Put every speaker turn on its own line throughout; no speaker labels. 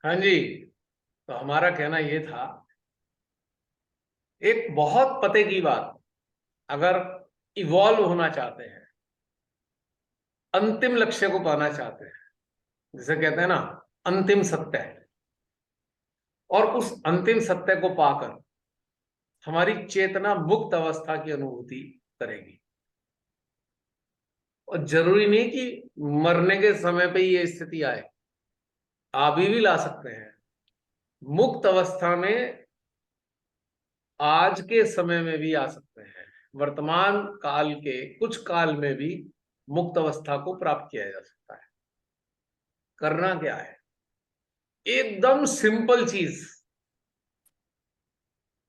हाँ जी। तो हमारा कहना ये था, एक बहुत पते की बात, अगर इवॉल्व होना चाहते हैं, अंतिम लक्ष्य को पाना चाहते हैं, जिसे कहते हैं ना अंतिम सत्य, और उस अंतिम सत्य को पाकर हमारी चेतना मुक्त अवस्था की अनुभूति करेगी। और जरूरी नहीं कि मरने के समय पे ये स्थिति आए, अभी भी ला सकते हैं। मुक्त अवस्था में आज के समय में भी आ सकते हैं, वर्तमान काल के कुछ काल में भी मुक्त अवस्था को प्राप्त किया जा सकता है। करना क्या है? एकदम सिंपल चीज,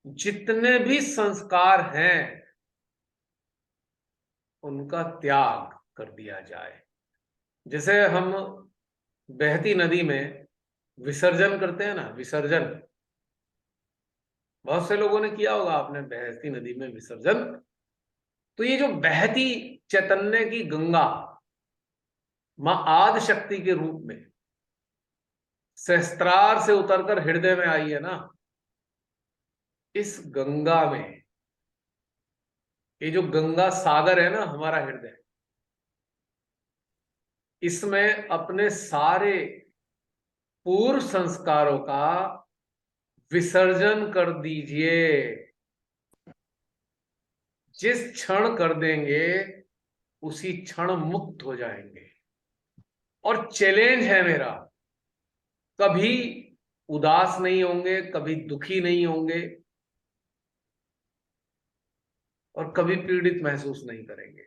जितने भी संस्कार हैं उनका त्याग कर दिया जाए। जैसे हम बहती नदी में विसर्जन करते हैं ना, विसर्जन, बहुत से लोगों ने किया होगा, आपने बहती नदी में विसर्जन। तो ये जो बहती चैतन्य की गंगा मां आदि शक्ति के रूप में सहस्त्रार से उतरकर हृदय में आई है ना, इस गंगा में, ये जो गंगा सागर है ना हमारा हृदय, इसमें अपने सारे पूर्व संस्कारों का विसर्जन कर दीजिए। जिस क्षण कर देंगे उसी क्षण मुक्त हो जाएंगे। और चैलेंज है मेरा, कभी उदास नहीं होंगे, कभी दुखी नहीं होंगे, और कभी पीड़ित महसूस नहीं करेंगे।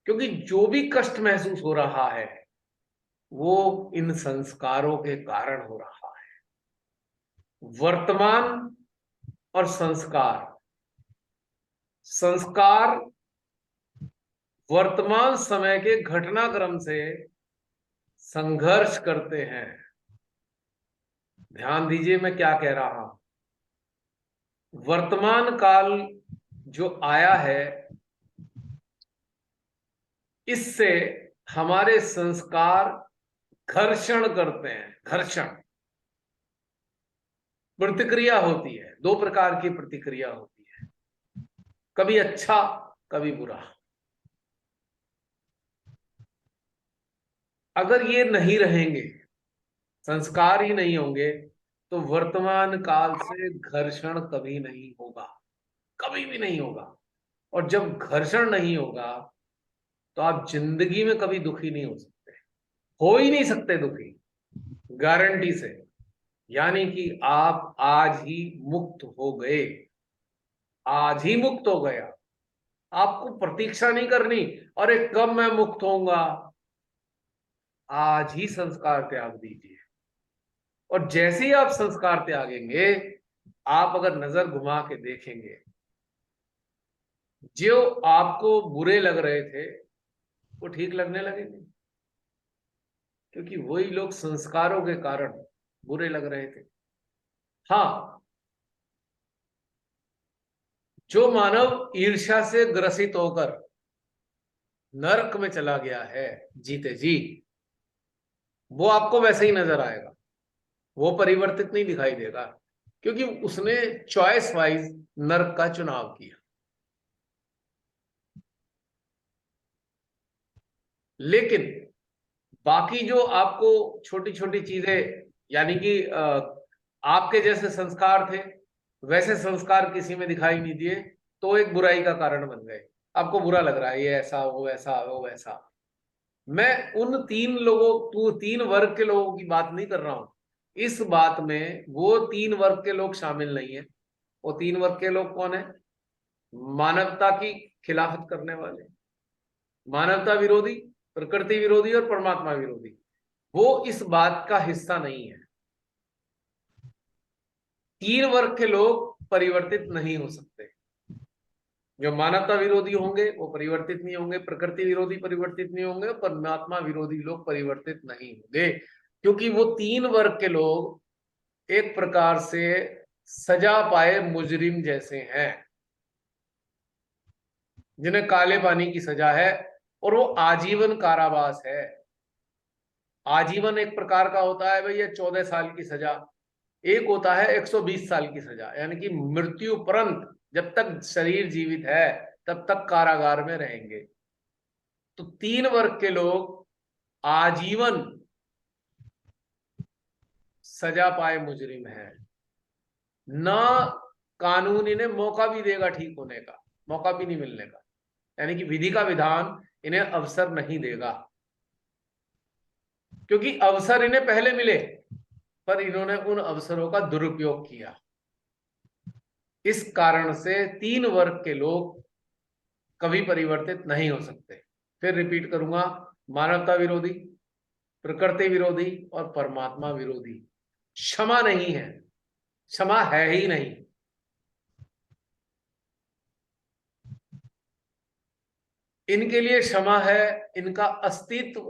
क्योंकि जो भी कष्ट महसूस हो रहा है वो इन संस्कारों के कारण हो रहा है। वर्तमान और संस्कार, संस्कार वर्तमान समय के घटनाक्रम से संघर्ष करते हैं। ध्यान दीजिए मैं क्या कह रहा हूं। वर्तमान काल जो आया है, इससे हमारे संस्कार घर्षण करते हैं। घर्षण प्रतिक्रिया होती है, दो प्रकार की प्रतिक्रिया होती है, कभी अच्छा कभी बुरा। अगर ये नहीं रहेंगे, संस्कार ही नहीं होंगे, तो वर्तमान काल से घर्षण कभी नहीं होगा, कभी भी नहीं होगा। और जब घर्षण नहीं होगा तो आप जिंदगी में कभी दुखी नहीं हो सकते, हो ही नहीं सकते दुखी, गारंटी से। यानी कि आप आज ही मुक्त हो गए, आज ही मुक्त हो गया। आपको प्रतीक्षा नहीं करनी, अरे कब मैं मुक्त होऊंगा। आज ही संस्कार त्याग दीजिए। और जैसे ही आप संस्कार त्यागेंगे, आप अगर नजर घुमा के देखेंगे, जो आपको बुरे लग रहे थे वो ठीक लगने लगेंगे। क्योंकि वही लोग संस्कारों के कारण बुरे लग रहे थे। हाँ, जो मानव ईर्ष्या से ग्रसित होकर नरक में चला गया है जीते जी, वो आपको वैसे ही नजर आएगा, वो परिवर्तित नहीं दिखाई देगा, क्योंकि उसने चॉइस वाइज नरक का चुनाव किया। लेकिन बाकी जो आपको छोटी छोटी चीजें, यानी कि आपके जैसे संस्कार थे वैसे संस्कार किसी में दिखाई नहीं दिए, तो एक बुराई का कारण बन गए। आपको बुरा लग रहा है, ये ऐसा वो वैसा वो वैसा। मैं उन तीन वर्ग के लोगों की बात नहीं कर रहा हूं। इस बात में वो तीन वर्ग के लोग शामिल नहीं है। वो तीन वर्ग के लोग कौन है? मानवता की खिलाफत करने वाले, मानवता विरोधी, प्रकृति विरोधी और परमात्मा विरोधी। वो इस बात का हिस्सा नहीं है। तीन वर्ग के लोग परिवर्तित नहीं हो सकते। जो मानवता विरोधी होंगे वो परिवर्तित नहीं होंगे, प्रकृति विरोधी परिवर्तित नहीं होंगे, परमात्मा विरोधी लोग परिवर्तित नहीं होंगे। क्योंकि वो तीन वर्ग के लोग एक प्रकार से सजा पाए मुजरिम जैसे हैं, जिन्हें काले पानी की सजा है और वो आजीवन कारावास है। आजीवन एक प्रकार का होता है भैया 14 साल की सजा, एक होता है 120 साल की सजा, यानी कि मृत्यु उपरंत जब तक शरीर जीवित है तब तक कारागार में रहेंगे। तो 3 वर्ग के लोग आजीवन सजा पाए मुजरिम है, ना कानून इन्हें मौका भी देगा ठीक होने का, मौका भी नहीं मिलने का, यानी कि विधि का विधान इन्हें अवसर नहीं देगा, क्योंकि अवसर इन्हें पहले मिले पर इन्होंने उन अवसरों का दुरुपयोग किया। इस कारण से 3 वर्ग के लोग कभी परिवर्तित नहीं हो सकते। फिर रिपीट करूंगा, मानवता विरोधी, प्रकृति विरोधी और परमात्मा विरोधी। क्षमा नहीं है, क्षमा है ही नहीं। इनके लिए क्षमा है इनका अस्तित्व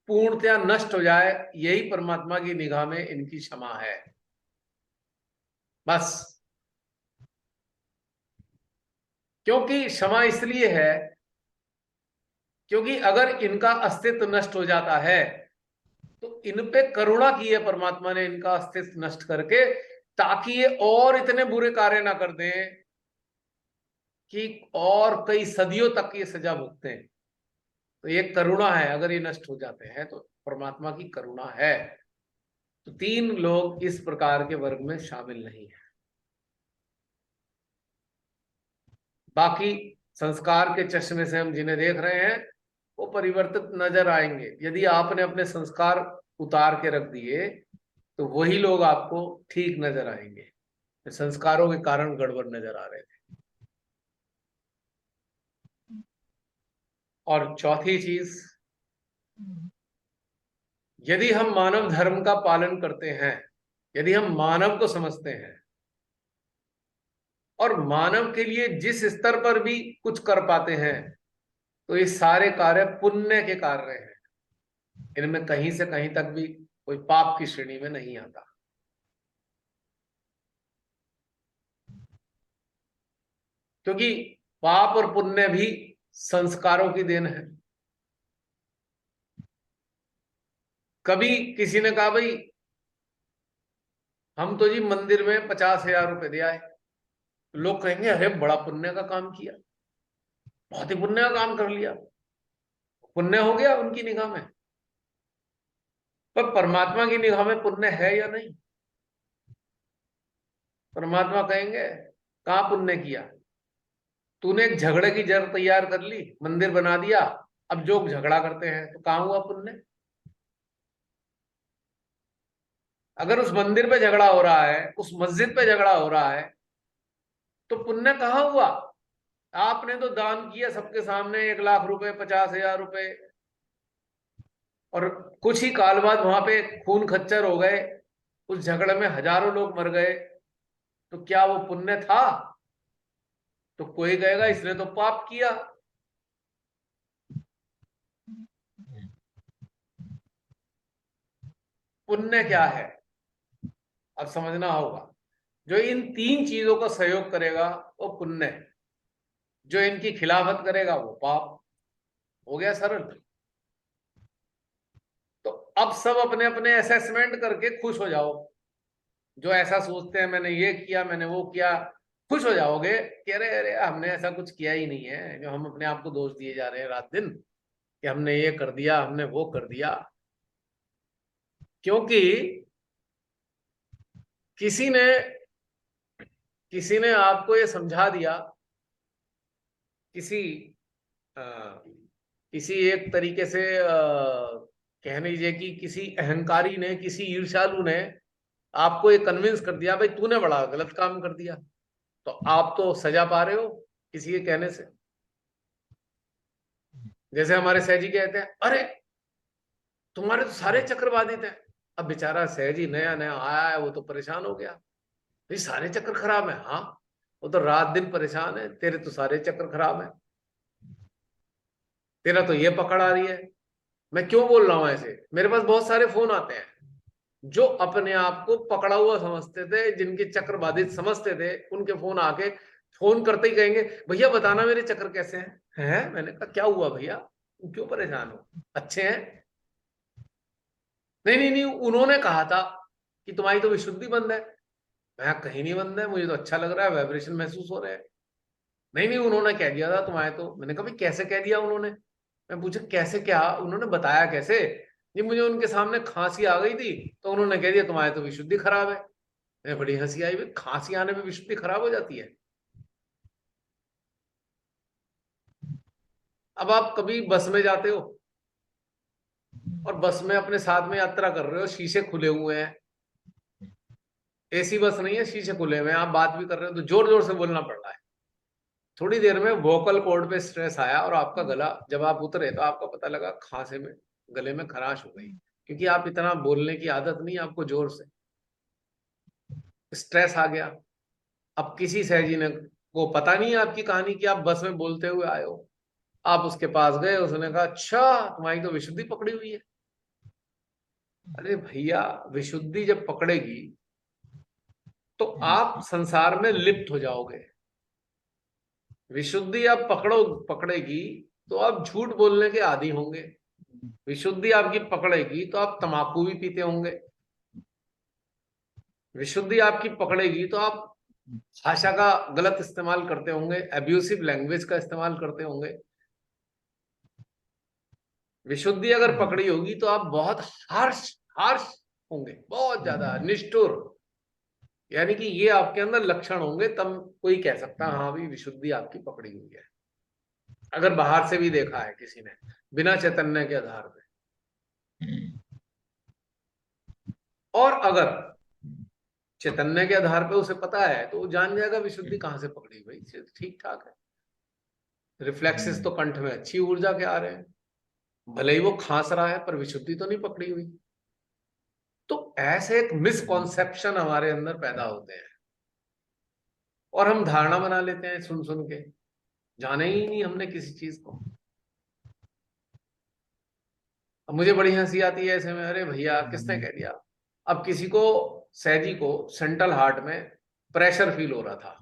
पूर्णतया नष्ट हो जाए, यही परमात्मा की निगाह में इनकी क्षमा है, बस। क्योंकि क्षमा इसलिए है क्योंकि अगर इनका अस्तित्व नष्ट हो जाता है तो इन पे करुणा की है परमात्मा ने इनका अस्तित्व नष्ट करके, ताकि ये और इतने बुरे कार्य ना कर दें कि और कई सदियों तक ये सजा भुगते हैं। तो ये करुणा है, अगर ये नष्ट हो जाते हैं तो परमात्मा की करुणा है। तो 3 लोग इस प्रकार के वर्ग में शामिल नहीं है। बाकी संस्कार के चश्मे से हम जिन्हें देख रहे हैं वो परिवर्तित नजर आएंगे। यदि आपने अपने संस्कार उतार के रख दिए तो वही लोग आपको ठीक नजर आएंगे, संस्कारों के कारण गड़बड़ नजर आ रहे थे। और चौथी चीज, यदि हम मानव धर्म का पालन करते हैं, यदि हम मानव को समझते हैं और मानव के लिए जिस स्तर पर भी कुछ कर पाते हैं, तो ये सारे कार्य पुण्य के कार्य हैं, इनमें कहीं से कहीं तक भी कोई पाप की श्रेणी में नहीं आता। क्योंकि पाप और पुण्य भी संस्कारों की देन है। कभी किसी ने कहा भाई हम तो जी मंदिर में 50,000 रुपए दे आए, लोग कहेंगे अरे बड़ा पुण्य का काम किया, बहुत ही पुण्य का काम कर लिया, पुण्य हो गया उनकी निगाह में। पर परमात्मा की निगाह में पुण्य है या नहीं? परमात्मा कहेंगे कहां पुण्य किया, तूने एक झगड़े की जड़ तैयार कर ली, मंदिर बना दिया, अब जो झगड़ा करते हैं, तो कहां हुआ पुण्य? अगर उस मंदिर पे झगड़ा हो रहा है, उस मस्जिद पे झगड़ा हो रहा है, तो पुण्य कहां हुआ? आपने तो दान किया सबके सामने 1,00,000 रुपए, 50,000 रुपए, और कुछ ही काल बाद वहां पे खून खच्चर हो गए, उस झगड़े में हजारों लोग मर गए, तो क्या वो पुण्य था? तो कोई कहेगा इसने तो पाप किया। पुण्य क्या है अब समझना होगा। जो इन 3 चीजों का सहयोग करेगा वो पुण्य है, जो इनकी खिलाफत करेगा वो पाप। हो गया सरल। तो अब सब अपने अपने असेसमेंट करके खुश हो जाओ। जो ऐसा सोचते हैं मैंने ये किया, मैंने वो किया, खुश हो जाओगे कि अरे अरे हमने ऐसा कुछ किया ही नहीं है, जो हम अपने आप को दोष दिए जा रहे हैं रात दिन कि हमने ये कर दिया, हमने वो कर दिया। क्योंकि किसी ने किसी ने आपको ये समझा दिया, किसी आ, किसी एक तरीके से कह लीजिए कि किसी अहंकारी ने, किसी ईर्ष्यालु ने आपको ये कन्विंस कर दिया भाई तूने बड़ा गलत काम कर दिया, तो आप तो सजा पा रहे हो किसी के कहने से। जैसे हमारे सहजी कहते हैं अरे तुम्हारे तो सारे चक्र बाधित हैं। अब बेचारा सहजी नया नया आया है, वो तो परेशान हो गया, भाई सारे चक्र खराब है। हाँ, वो तो रात दिन परेशान है, तेरे तो सारे चक्र खराब है, तेरा तो ये पकड़ आ रही है। मैं क्यों बोल रहा हूं ऐसे? मेरे पास बहुत सारे फोन आते हैं जो अपने आप को पकड़ा हुआ समझते थे, जिनके चक्र बाधित समझते थे, उनके फोन आके फोन करते ही कहेंगे भैया बताना मेरे चक्र कैसे हैं। मैंने कहा क्या हुआ भैया, तुम क्यों परेशान हो, अच्छे हैं? नहीं नहीं नहीं, उन्होंने कहा था कि तुम्हारी तो विशुद्धि बंद है। मैं कहीं नहीं बंद है, मुझे तो अच्छा लग रहा है, वाइब्रेशन महसूस हो रहे हैं। नहीं नहीं, उन्होंने कह दिया था तुम्हारे तो। मैंने कहा भाई कैसे कह दिया उन्होंने? मैं पूछा कैसे, क्या उन्होंने बताया कैसे? जी मुझे उनके सामने खांसी आ गई थी तो उन्होंने कह दिया तुम्हारे तो विशुद्धि खराब है। मैं बड़ी हंसी आई, भाई खांसी आने में विशुद्धि खराब हो जाती है? अब आप कभी बस में जाते हो और बस में अपने साथ में यात्रा कर रहे हो, शीशे खुले हुए हैं, एसी बस नहीं है, शीशे खुले हुए हैं, आप बात भी कर रहे हो तो जोर जोर से बोलना पड़ रहा है। थोड़ी देर में वोकल कॉर्ड पे स्ट्रेस आया और आपका गला, जब आप उतरे तो आपको पता लगा खांसे में, गले में खराश हो गई, क्योंकि आप इतना बोलने की आदत नहीं, आपको जोर से स्ट्रेस आ गया। अब किसी सहजी ने को पता नहीं है आपकी कहानी कि आप बस में बोलते हुए आए हो। आप उसके पास गए, उसने कहा अच्छा तुम्हारी तो विशुद्धि पकड़ी हुई है। अरे भैया, विशुद्धि जब पकड़ेगी तो आप संसार में लिप्त हो जाओगे। विशुद्धि आप पकड़ेगी तो आप झूठ बोलने के आदी होंगे। विशुद्धि आपकी पकड़ेगी तो आप तंबाकू भी पीते होंगे। विशुद्धि आपकी पकड़ेगी तो आप भाषा का गलत इस्तेमाल करते होंगे, एब्यूसिव लैंग्वेज का इस्तेमाल करते होंगे। विशुद्धि अगर पकड़ी होगी तो आप बहुत हार्श हार्श होंगे, बहुत ज्यादा निष्ठुर। यानी कि ये आपके अंदर लक्षण होंगे, तब कोई कह सकता है हाँ भी विशुद्धि आपकी पकड़ी हुई है। अगर बाहर से भी देखा है किसी ने, बिना चैतन्य के आधार पे। और अगर चैतन्य के आधार पे उसे पता है तो वो जान जाएगा विशुद्धि कहां से पकड़ी, भाई ठीक ठाक है। रिफ्लेक्सेस तो कंठ में अच्छी ऊर्जा के आ रहे हैं, भले ही वो खांस रहा है पर विशुद्धि तो नहीं पकड़ी हुई। तो ऐसे एक मिसकॉन्सेप्शन हमारे अंदर पैदा होते हैं और हम धारणा बना लेते हैं सुन सुन के, जाने ही नहीं हमने किसी चीज को। अब मुझे बड़ी हंसी आती है ऐसे में, अरे भैया किसने कह दिया? अब किसी को, सैजी को सेंट्रल हार्ट में प्रेशर फील हो रहा था,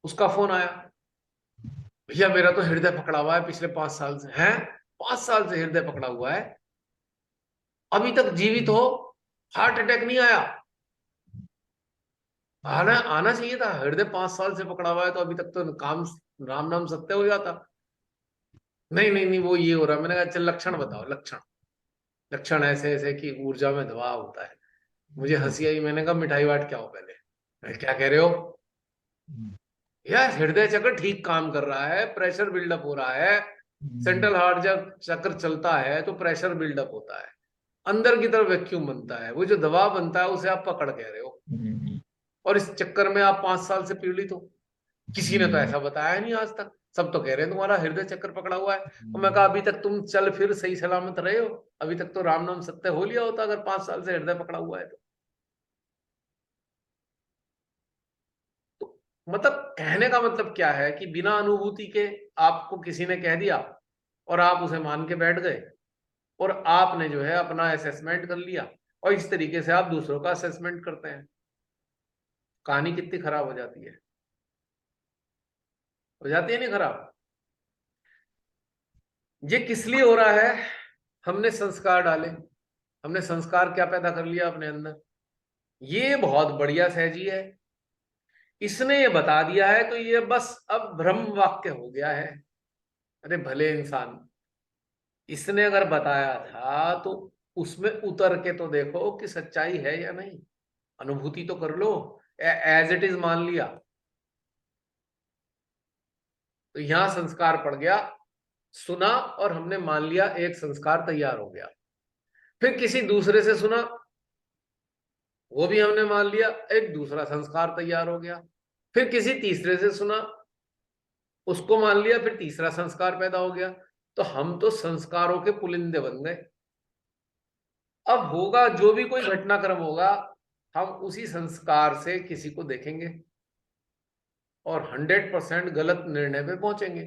उसका फोन आया, भैया मेरा तो हृदय पकड़ा हुआ है पिछले 5 साल से। हैं? 5 साल से हृदय पकड़ा हुआ है? अभी तक जीवित हो, हार्ट अटैक नहीं आया? आना आना चाहिए था, हृदय 5 साल से पकड़ा हुआ है तो अभी तक तो काम, राम नाम सत्य हो जाता। नहीं नहीं नहीं, वो ये हो रहा है। मैंने कहा चल लक्षण बताओ, लक्षण। लक्षण ऐसे ऐसे कि ऊर्जा में दबाव होता है। मुझे हंसी आई, मैंने कहा मिठाई बाट क्या हो पहले? क्या कह रहे हो? यार हृदय चक्र ठीक काम कर रहा है, प्रेशर बिल्डअप हो रहा है। सेंट्रल हार्ट जब चक्र चलता है तो प्रेशर बिल्डअप होता है, अंदर की तरफ वैक्यूम बनता है, वो जो दबाव बनता है उसे आप पकड़ कह रहे हो। और इस चक्कर में आप 5 साल से पीड़ित हो। किसी ने तो ऐसा बताया नहीं आज तक, सब तो कह रहे हैं तुम्हारा हृदय चक्र पकड़ा हुआ है। और मैं कहा अभी तक तुम चल फिर सही सलामत रहे हो, अभी तक तो राम नाम सत्य हो लिया होता अगर 5 साल से हृदय पकड़ा हुआ है तो मतलब कहने का मतलब क्या है कि बिना अनुभूति के आपको किसी ने कह दिया और आप उसे मान के बैठ गए और आपने जो है अपना असेसमेंट कर लिया, और इस तरीके से आप दूसरों का असेसमेंट करते हैं। कहानी कितनी खराब हो जाती है, हो जाती है नहीं खराब? ये किस लिए हो रहा है? हमने संस्कार डाले। हमने संस्कार क्या पैदा कर लिया अपने अंदर? ये बहुत बढ़िया सहजी है, इसने ये बता दिया है तो ये बस अब ब्रह्म वाक्य हो गया है। अरे भले इंसान, इसने अगर बताया था तो उसमें उतर के तो देखो कि सच्चाई है या नहीं, अनुभूति तो कर लो। एज इट इज मान लिया तो यहां संस्कार पड़ गया। सुना और हमने मान लिया, एक संस्कार तैयार हो गया। फिर किसी दूसरे से सुना, वो भी हमने मान लिया, एक दूसरा संस्कार तैयार हो गया। फिर किसी तीसरे से सुना, उसको मान लिया, फिर तीसरा संस्कार पैदा हो गया। तो हम तो संस्कारों के पुलिंदे बन गए। अब होगा जो भी कोई घटनाक्रम होगा, हम उसी संस्कार से किसी को देखेंगे और 100% गलत निर्णय पे पहुंचेंगे।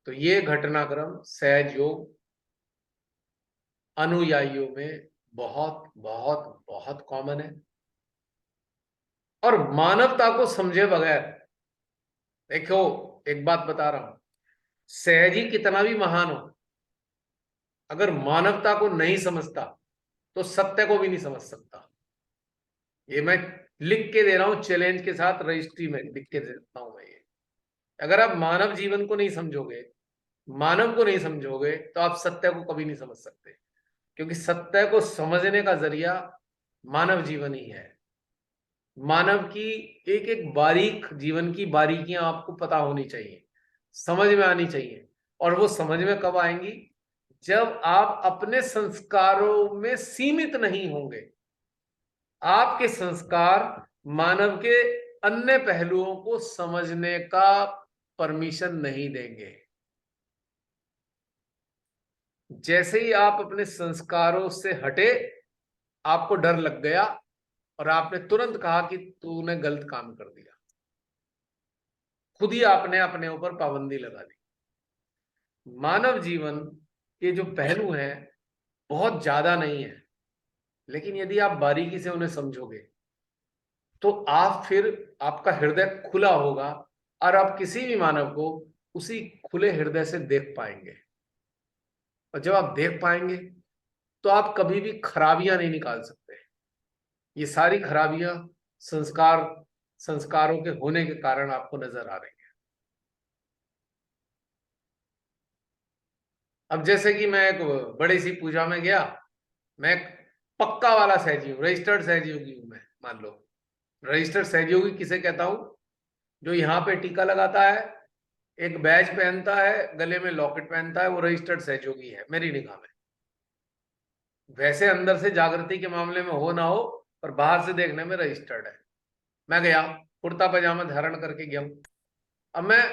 तो ये घटनाक्रम सहज योग अनुयायियों में बहुत बहुत बहुत कॉमन है। और मानवता को समझे बगैर, देखो एक बात बता रहा हूं, सहजी कितना भी महान हो, अगर मानवता को नहीं समझता तो सत्य को भी नहीं समझ सकता। ये मैं लिख के दे रहा हूं, चैलेंज के साथ रजिस्ट्री में लिख के देता हूं मैं ये। अगर आप मानव जीवन को नहीं समझोगे, मानव को नहीं समझोगे, तो आप सत्य को कभी नहीं समझ सकते, क्योंकि सत्य को समझने का जरिया मानव जीवन ही है। मानव की एक एक बारीक जीवन की बारीकियां आपको पता होनी चाहिए, समझ में आनी चाहिए। और वो समझ में कब आएंगी? जब आप अपने संस्कारों में सीमित नहीं होंगे। आपके संस्कार मानव के अन्य पहलुओं को समझने का परमिशन नहीं देंगे। जैसे ही आप अपने संस्कारों से हटे, आपको डर लग गया और आपने तुरंत कहा कि तूने गलत काम कर दिया, खुद ही आपने अपने ऊपर पाबंदी लगा दी। मानव जीवन के जो पहलू हैं बहुत ज्यादा नहीं है, लेकिन यदि आप बारीकी से उन्हें समझोगे तो आप फिर, आपका हृदय खुला होगा और आप किसी भी मानव को उसी खुले हृदय से देख पाएंगे। और जब आप देख पाएंगे तो आप कभी भी खराबियां नहीं निकाल सकते। ये सारी खराबियां संस्कार संस्कारों के होने के कारण आपको नजर आ रही है। अब जैसे कि मैं एक बड़ी सी पूजा में गया, मैं एक पक्का वाला सहजी हूँ, रजिस्टर्ड सहयोगी हूं मैं, मान लो। रजिस्टर्ड सहयोगी किसे कहता हूं? जो यहाँ पे टीका लगाता है, एक बैज पहनता है, गले में लॉकेट पहनता है, वो रजिस्टर्ड सहयोगी है मेरी निगाह में। वैसे अंदर से जागृति के मामले में हो ना हो, पर बाहर से देखने में रजिस्टर्ड है। मैं गया, कुर्ता पजामा धारण करके गया। अब मैं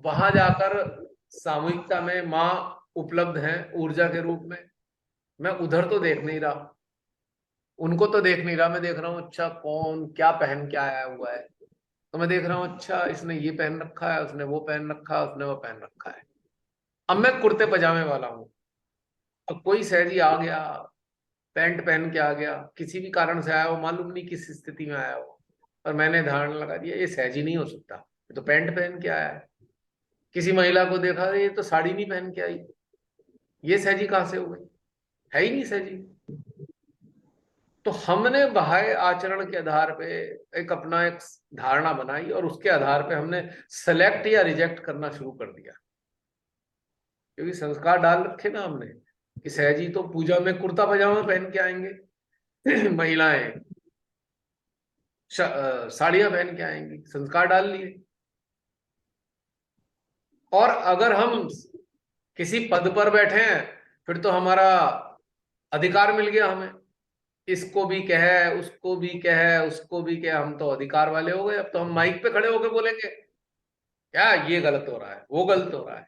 वहां जाकर, सामूहिकता में माँ उपलब्ध है ऊर्जा के रूप में, मैं उधर तो देख नहीं रहा, उनको तो देख नहीं रहा। मैं देख रहा हूँ अच्छा कौन क्या पहन के आया हुआ है। तो मैं देख रहा हूँ अच्छा इसने ये पहन रखा है, उसने वो पहन रखा है, उसने वो पहन रखा है। अब मैं कुर्ते पजामे वाला हूँ, अब कोई सहजी आ गया, पैंट पहन के आ गया, किसी भी कारण से आया हो, मालूम नहीं किस स्थिति में आया हो, पर मैंने धारणा लगा दिया ये सहजी नहीं हो सकता, ये तो पैंट पहन के आया है। किसी महिला को देखा, ये तो साड़ी नहीं पहन के आई, ये सहजी कहाँ से हो गई? है ही नहीं सहजी। तो हमने बाह्य आचरण के आधार पे एक अपना एक धारणा बनाई और उसके आधार पे हमने सेलेक्ट या रिजेक्ट करना शुरू कर दिया। क्योंकि संस्कार डाल रखे ना हमने कि सहजी तो पूजा में कुर्ता पजामा पहन के आएंगे, महिलाएं साड़ियां पहन के आएंगी, संस्कार डाल लिए। और अगर हम किसी पद पर बैठे हैं, फिर तो हमारा अधिकार मिल गया हमें, इसको भी कहे, उसको भी कहे, उसको भी कहे, हम तो अधिकार वाले हो गए। अब तो हम माइक पे खड़े होकर बोलेंगे क्या ये गलत हो रहा है, वो गलत हो रहा है।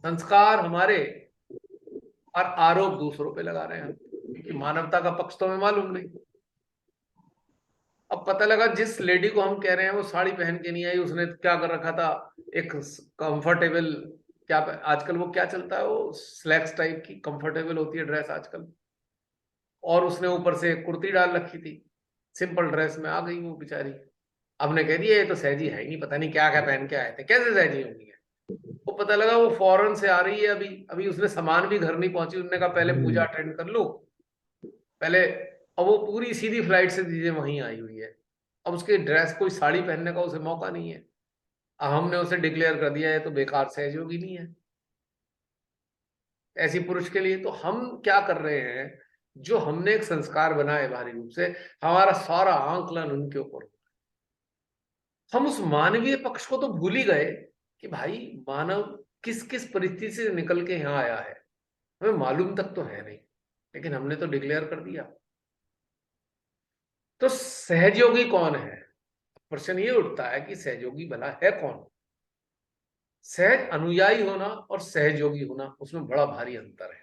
संस्कार हमारे और आरोप दूसरों पे लगा रहे हैं, क्योंकि मानवता का पक्ष तो हमें मालूम नहीं। अब पता लगा जिस लेडी को हम कह रहे हैं वो साड़ी पहन के नहीं आई, उसने क्या कर रखा था, एक कंफर्टेबल, क्या आजकल वो क्या चलता है, वो स्लैक्स टाइप की कंफर्टेबल होती है ड्रेस आजकल, और उसने ऊपर से कुर्ती डाल रखी थी, सिंपल ड्रेस में आ गई वो बेचारी। अब ने कह दिया ये तो सहजी है ही नहीं, पता नहीं क्या क्या पहन के आए थे, कैसे सहजी होंगी है। वो पता लगा वो फॉरेन से आ रही है, अभी अभी उसने सामान भी घर नहीं पहुंची, उसने कहा पहले पूजा अटेंड कर लो पहले। अब वो पूरी सीधी फ्लाइट से चीजें वहीं आई हुई है। अब उसके ड्रेस, कोई साड़ी पहनने का उसे मौका नहीं है। अब हमने उसे डिक्लेयर कर दिया है तो बेकार सहयोगी नहीं है ऐसी पुरुष के लिए। तो हम क्या कर रहे हैं, जो हमने एक संस्कार बनाए बाहरी रूप से, हमारा सारा आंकलन उनके ऊपर। हम उस मानवीय पक्ष को तो भूल ही गए कि भाई मानव किस किस परिस्थिति से निकल के यहाँ आया है, हमें मालूम तक तो है नहीं, लेकिन हमने तो डिक्लेयर कर दिया। तो सहयोगी कौन है? प्रश्न ये उठता है कि सहयोगी भला है कौन? सहज अनुयायी होना और सहयोगी होना, उसमें बड़ा भारी अंतर है।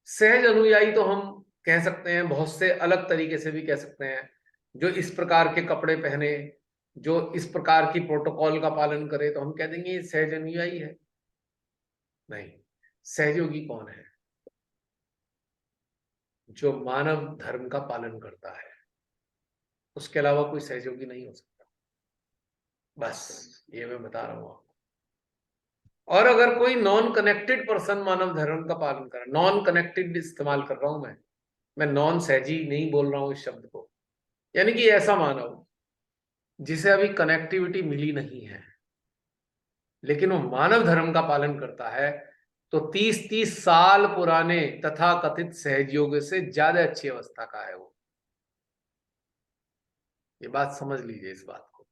सहज अनुयायी तो हम कह सकते हैं, बहुत से अलग तरीके से भी कह सकते हैं, जो इस प्रकार के कपड़े पहने, जो इस प्रकार की प्रोटोकॉल का पालन करे, तो हम कह देंगे ये सहज अनुयायी है। नहीं, सहयोगी कौन है? जो मानव धर्म का पालन करता है, उसके अलावा कोई सहयोगी नहीं हो सकता। बस ये मैं बता रहा हूं आपको। और अगर कोई नॉन कनेक्टेड पर्सन मानव धर्म का पालन कर, नॉन कनेक्टेड इस्तेमाल कर रहा हूं मैं नॉन सहजी नहीं बोल रहा हूं इस शब्द को, यानी कि ऐसा मानव जिसे अभी कनेक्टिविटी मिली नहीं है लेकिन वो मानव धर्म का पालन करता है, तो 30-30 साल पुराने तथा कथित सहजयोग से ज्यादा अच्छी अवस्था का है वो। ये बात समझ लीजिए इस बात को।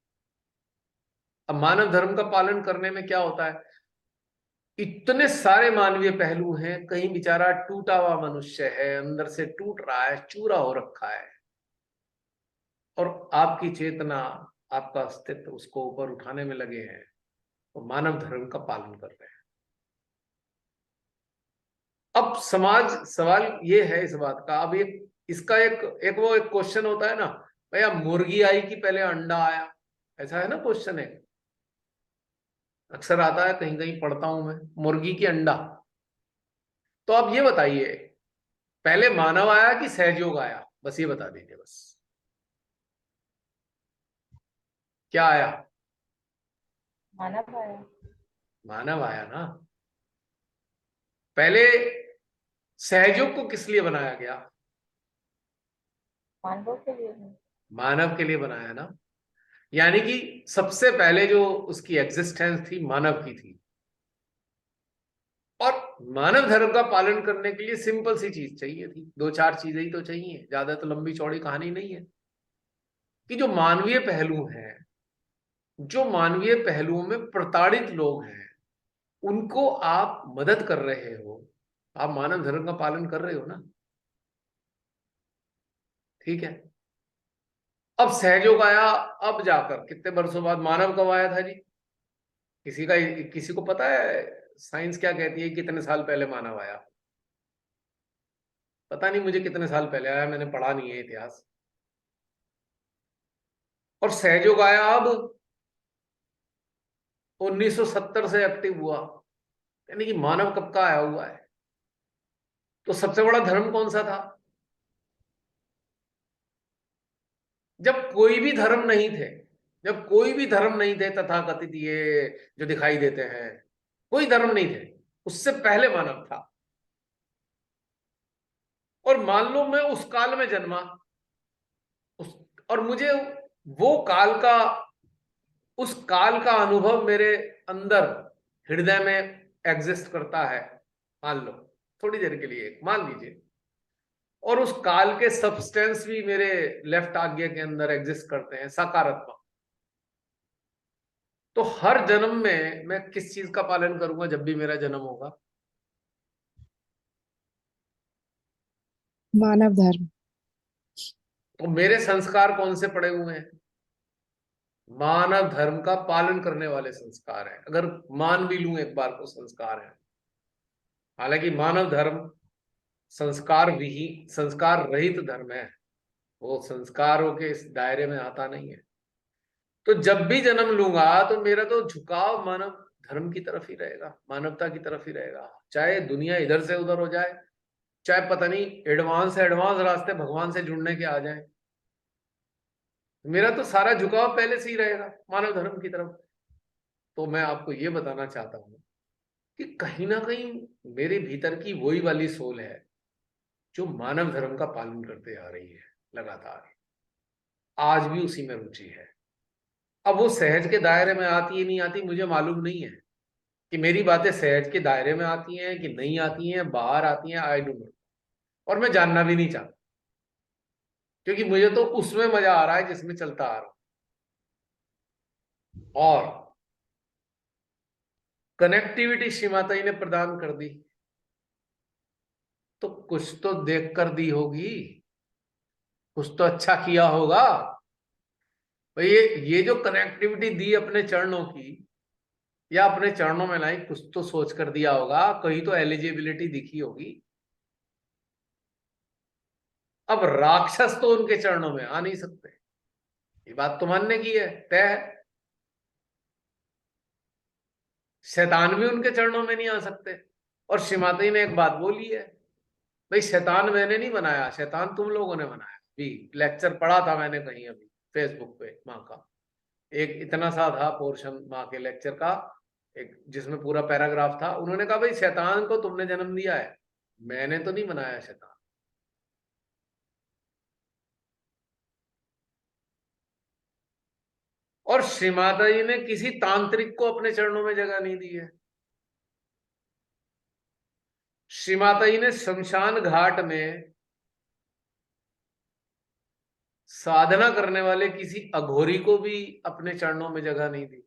अब मानव धर्म का पालन करने में क्या होता है, इतने सारे मानवीय पहलू हैं, कहीं बेचारा टूटा हुआ मनुष्य है, अंदर से टूट रहा है, चूरा हो रखा है, और आपकी चेतना, आपका अस्तित्व उसको ऊपर उठाने में लगे हैं, तो मानव धर्म का पालन कर रहे हैं। अब समाज, सवाल ये है इस बात का, अब इसका एक वो एक क्वेश्चन होता है ना, भैया मुर्गी आई कि पहले अंडा आया, ऐसा है ना क्वेश्चन है, अक्सर आता है, कहीं कहीं पढ़ता हूं मैं, मुर्गी की अंडा। तो आप ये बताइए, पहले मानव आया कि सहयोग आया, बस ये बता दीजिए बस, क्या आया?
मानव आया।
मानव आया ना। पहले सहयोग को किस लिए बनाया गया?
मानवों के लिए।
मानव के लिए बनाया ना, यानी कि सबसे पहले जो उसकी एग्जिस्टेंस थी मानव की थी। और मानव धर्म का पालन करने के लिए सिंपल सी चीज चाहिए थी, 2-4 चीजें ही तो चाहिए, ज्यादा तो लंबी चौड़ी कहानी नहीं है, कि जो मानवीय पहलू हैं, जो मानवीय पहलुओं में प्रताड़ित लोग हैं, उनको आप मदद कर रहे हो, आप मानव धर्म का पालन कर रहे हो ना, ठीक है। अब सहयोग आया, अब जाकर कितने वर्षों बाद मानव कब आया था जी? किसी को पता है साइंस क्या कहती है, कितने साल पहले मानव आया? पता नहीं मुझे कितने साल पहले आया, मैंने पढ़ा नहीं है इतिहास। और सहयोग आया अब 1970 से एक्टिव हुआ, यानी कि मानव कब का आया हुआ है। तो सबसे बड़ा धर्म कौन सा था? जब कोई भी धर्म नहीं थे, जब कोई भी धर्म नहीं थे तथाकथित ये जो दिखाई देते हैं, कोई धर्म नहीं थे, उससे पहले मानव था। और मान लो मैं उस काल में जन्मा, उस और मुझे वो काल का, उस काल का अनुभव मेरे अंदर हृदय में एग्जिस्ट करता है, मान लो थोड़ी देर के लिए मान लीजिए, और उस काल के सब्सटेंस भी मेरे लेफ्ट आज्ञा के अंदर एग्जिस्ट करते हैं सकारात्मक, तो हर जन्म में मैं किस चीज का पालन करूंगा जब भी मेरा जन्म होगा?
मानव धर्म।
तो मेरे संस्कार कौन से पड़े हुए हैं? मानव धर्म का पालन करने वाले संस्कार हैं, अगर मान भी लूं एक बार को संस्कार है। हालांकि मानव धर्म संस्कार रहित धर्म है, वो संस्कारों के इस दायरे में आता नहीं है। तो जब भी जन्म लूंगा तो मेरा तो झुकाव मानव धर्म की तरफ ही रहेगा, मानवता की तरफ ही रहेगा, चाहे दुनिया इधर से उधर हो जाए, चाहे पता नहीं एडवांस एडवांस रास्ते भगवान से जुड़ने के आ जाए, मेरा तो सारा झुकाव पहले से ही रहेगा मानव धर्म की तरफ। तो मैं आपको ये बताना चाहता हूं कि कहीं ना कहीं मेरे भीतर की वही वाली सोल है जो मानव धर्म का पालन करते आ रही है लगातार, आज भी उसी में रुचि है। अब वो सहज के दायरे में आती है नहीं आती मुझे मालूम नहीं है, कि मेरी बातें सहज के दायरे में आती हैं कि नहीं आती हैं, बाहर आती हैं, आई डोंट नो, और मैं जानना भी नहीं चाहता, क्योंकि मुझे तो उसमें मजा आ रहा है जिसमें चलता आ रहा हूं। और कनेक्टिविटी श्रीमाता जी ने प्रदान कर दी, तो कुछ तो देख कर दी होगी, कुछ तो अच्छा किया होगा भाई। ये जो कनेक्टिविटी दी अपने चरणों की, या अपने चरणों में लाई, कुछ तो सोच कर दिया होगा, कहीं तो एलिजिबिलिटी दिखी होगी। अब राक्षस तो उनके चरणों में आ नहीं सकते, ये बात तो मानने की है, तय है। शैतान भी उनके चरणों में नहीं आ सकते। और श्रीमाता जी ने एक बात बोली है, भाई शैतान मैंने नहीं बनाया, शैतान तुम लोगों ने बनाया। भी लेक्चर पढ़ा था मैंने कहीं अभी फेसबुक पे, माँ का एक इतना सा था पोर्शन माँ के लेक्चर का, एक जिसमें पूरा पैराग्राफ था। उन्होंने कहा भाई शैतान को तुमने जन्म दिया है, मैंने तो नहीं बनाया शैतान। और श्री माता जी ने किसी तांत्रिक को अपने चरणों में जगह नहीं दी है। श्री माता जी ने शमशान घाट में साधना करने वाले किसी अघोरी को भी अपने चरणों में जगह नहीं दी।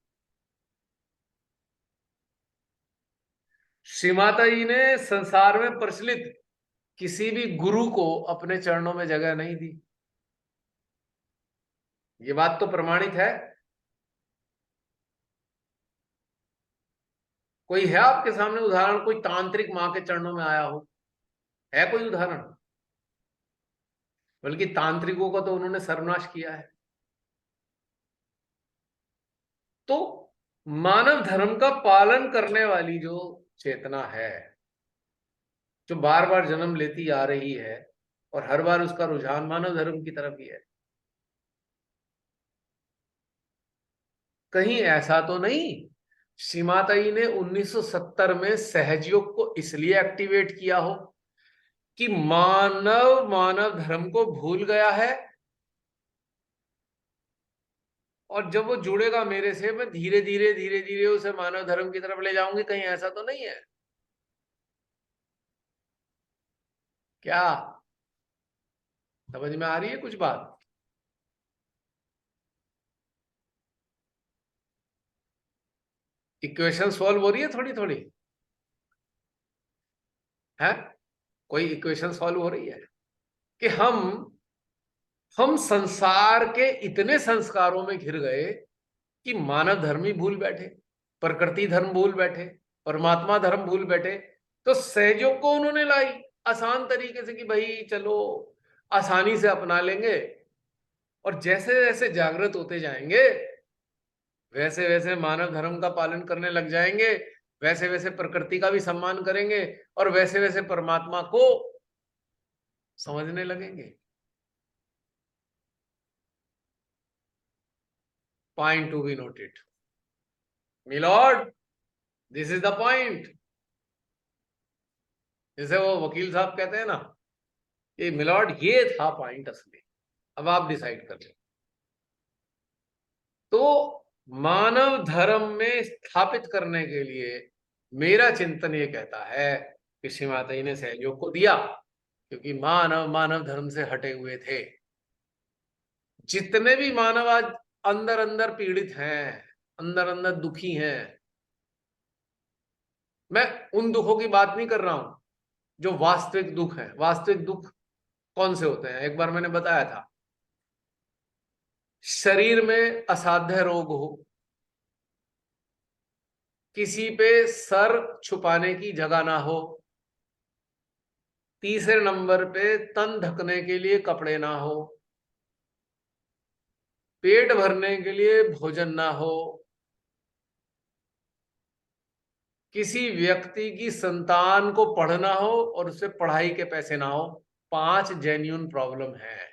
श्री माता जी ने संसार में प्रचलित किसी भी गुरु को अपने चरणों में जगह नहीं दी। ये बात तो प्रमाणित है। कोई है आपके सामने उदाहरण, कोई तांत्रिक मां के चरणों में आया हो? है कोई उदाहरण? बल्कि तांत्रिकों का तो उन्होंने सर्वनाश किया है। तो मानव धर्म का पालन करने वाली जो चेतना है, जो बार बार जन्म लेती आ रही है और हर बार उसका रुझान मानव धर्म की तरफ ही है, कहीं ऐसा तो नहीं श्री माता जी ने 1970 में सहजयोग को इसलिए एक्टिवेट किया हो कि मानव मानव धर्म को भूल गया है, और जब वो जुड़ेगा मेरे से, मैं धीरे धीरे धीरे धीरे उसे मानव धर्म की तरफ ले जाऊंगी? कहीं ऐसा तो नहीं है क्या? समझ में आ रही है कुछ बात? इक्वेशन सॉल्व हो रही है थोड़ी थोड़ी? है कोई इक्वेशन सॉल्व हो रही है कि हम संसार के इतने संस्कारों में घिर गए कि मानव धर्म ही भूल बैठे, प्रकृति धर्म भूल बैठे, परमात्मा धर्म भूल बैठे। तो सहयोग को उन्होंने लाई आसान तरीके से कि भाई चलो आसानी से अपना लेंगे, और जैसे जैसे जागृत होते जाएंगे वैसे वैसे मानव धर्म का पालन करने लग जाएंगे, वैसे वैसे प्रकृति का भी सम्मान करेंगे, और वैसे वैसे परमात्मा को समझने लगेंगे। Point to be noted milord, this is the point. जैसे वो वकील साहब कहते हैं ना, ये मिलॉर्ड ये था पॉइंट असली, अब आप डिसाइड कर लो। तो मानव धर्म में स्थापित करने के लिए मेरा चिंतन ये कहता है कि श्री माता जी ने सहयोग को दिया, क्योंकि मानव मानव धर्म से हटे हुए थे। जितने भी मानव आज अंदर अंदर पीड़ित हैं, अंदर अंदर दुखी हैं, मैं उन दुखों की बात नहीं कर रहा हूं जो वास्तविक दुख है। वास्तविक दुख कौन से होते हैं? एक बार मैंने बताया था, शरीर में असाध्य रोग हो, किसी पे सर छुपाने की जगह ना हो, तीसरे नंबर पे तन ढकने के लिए कपड़े ना हो, पेट भरने के लिए भोजन ना हो, किसी व्यक्ति की संतान को पढ़ना हो और उसे पढ़ाई के पैसे ना हो। 5 जेन्युइन प्रॉब्लम है।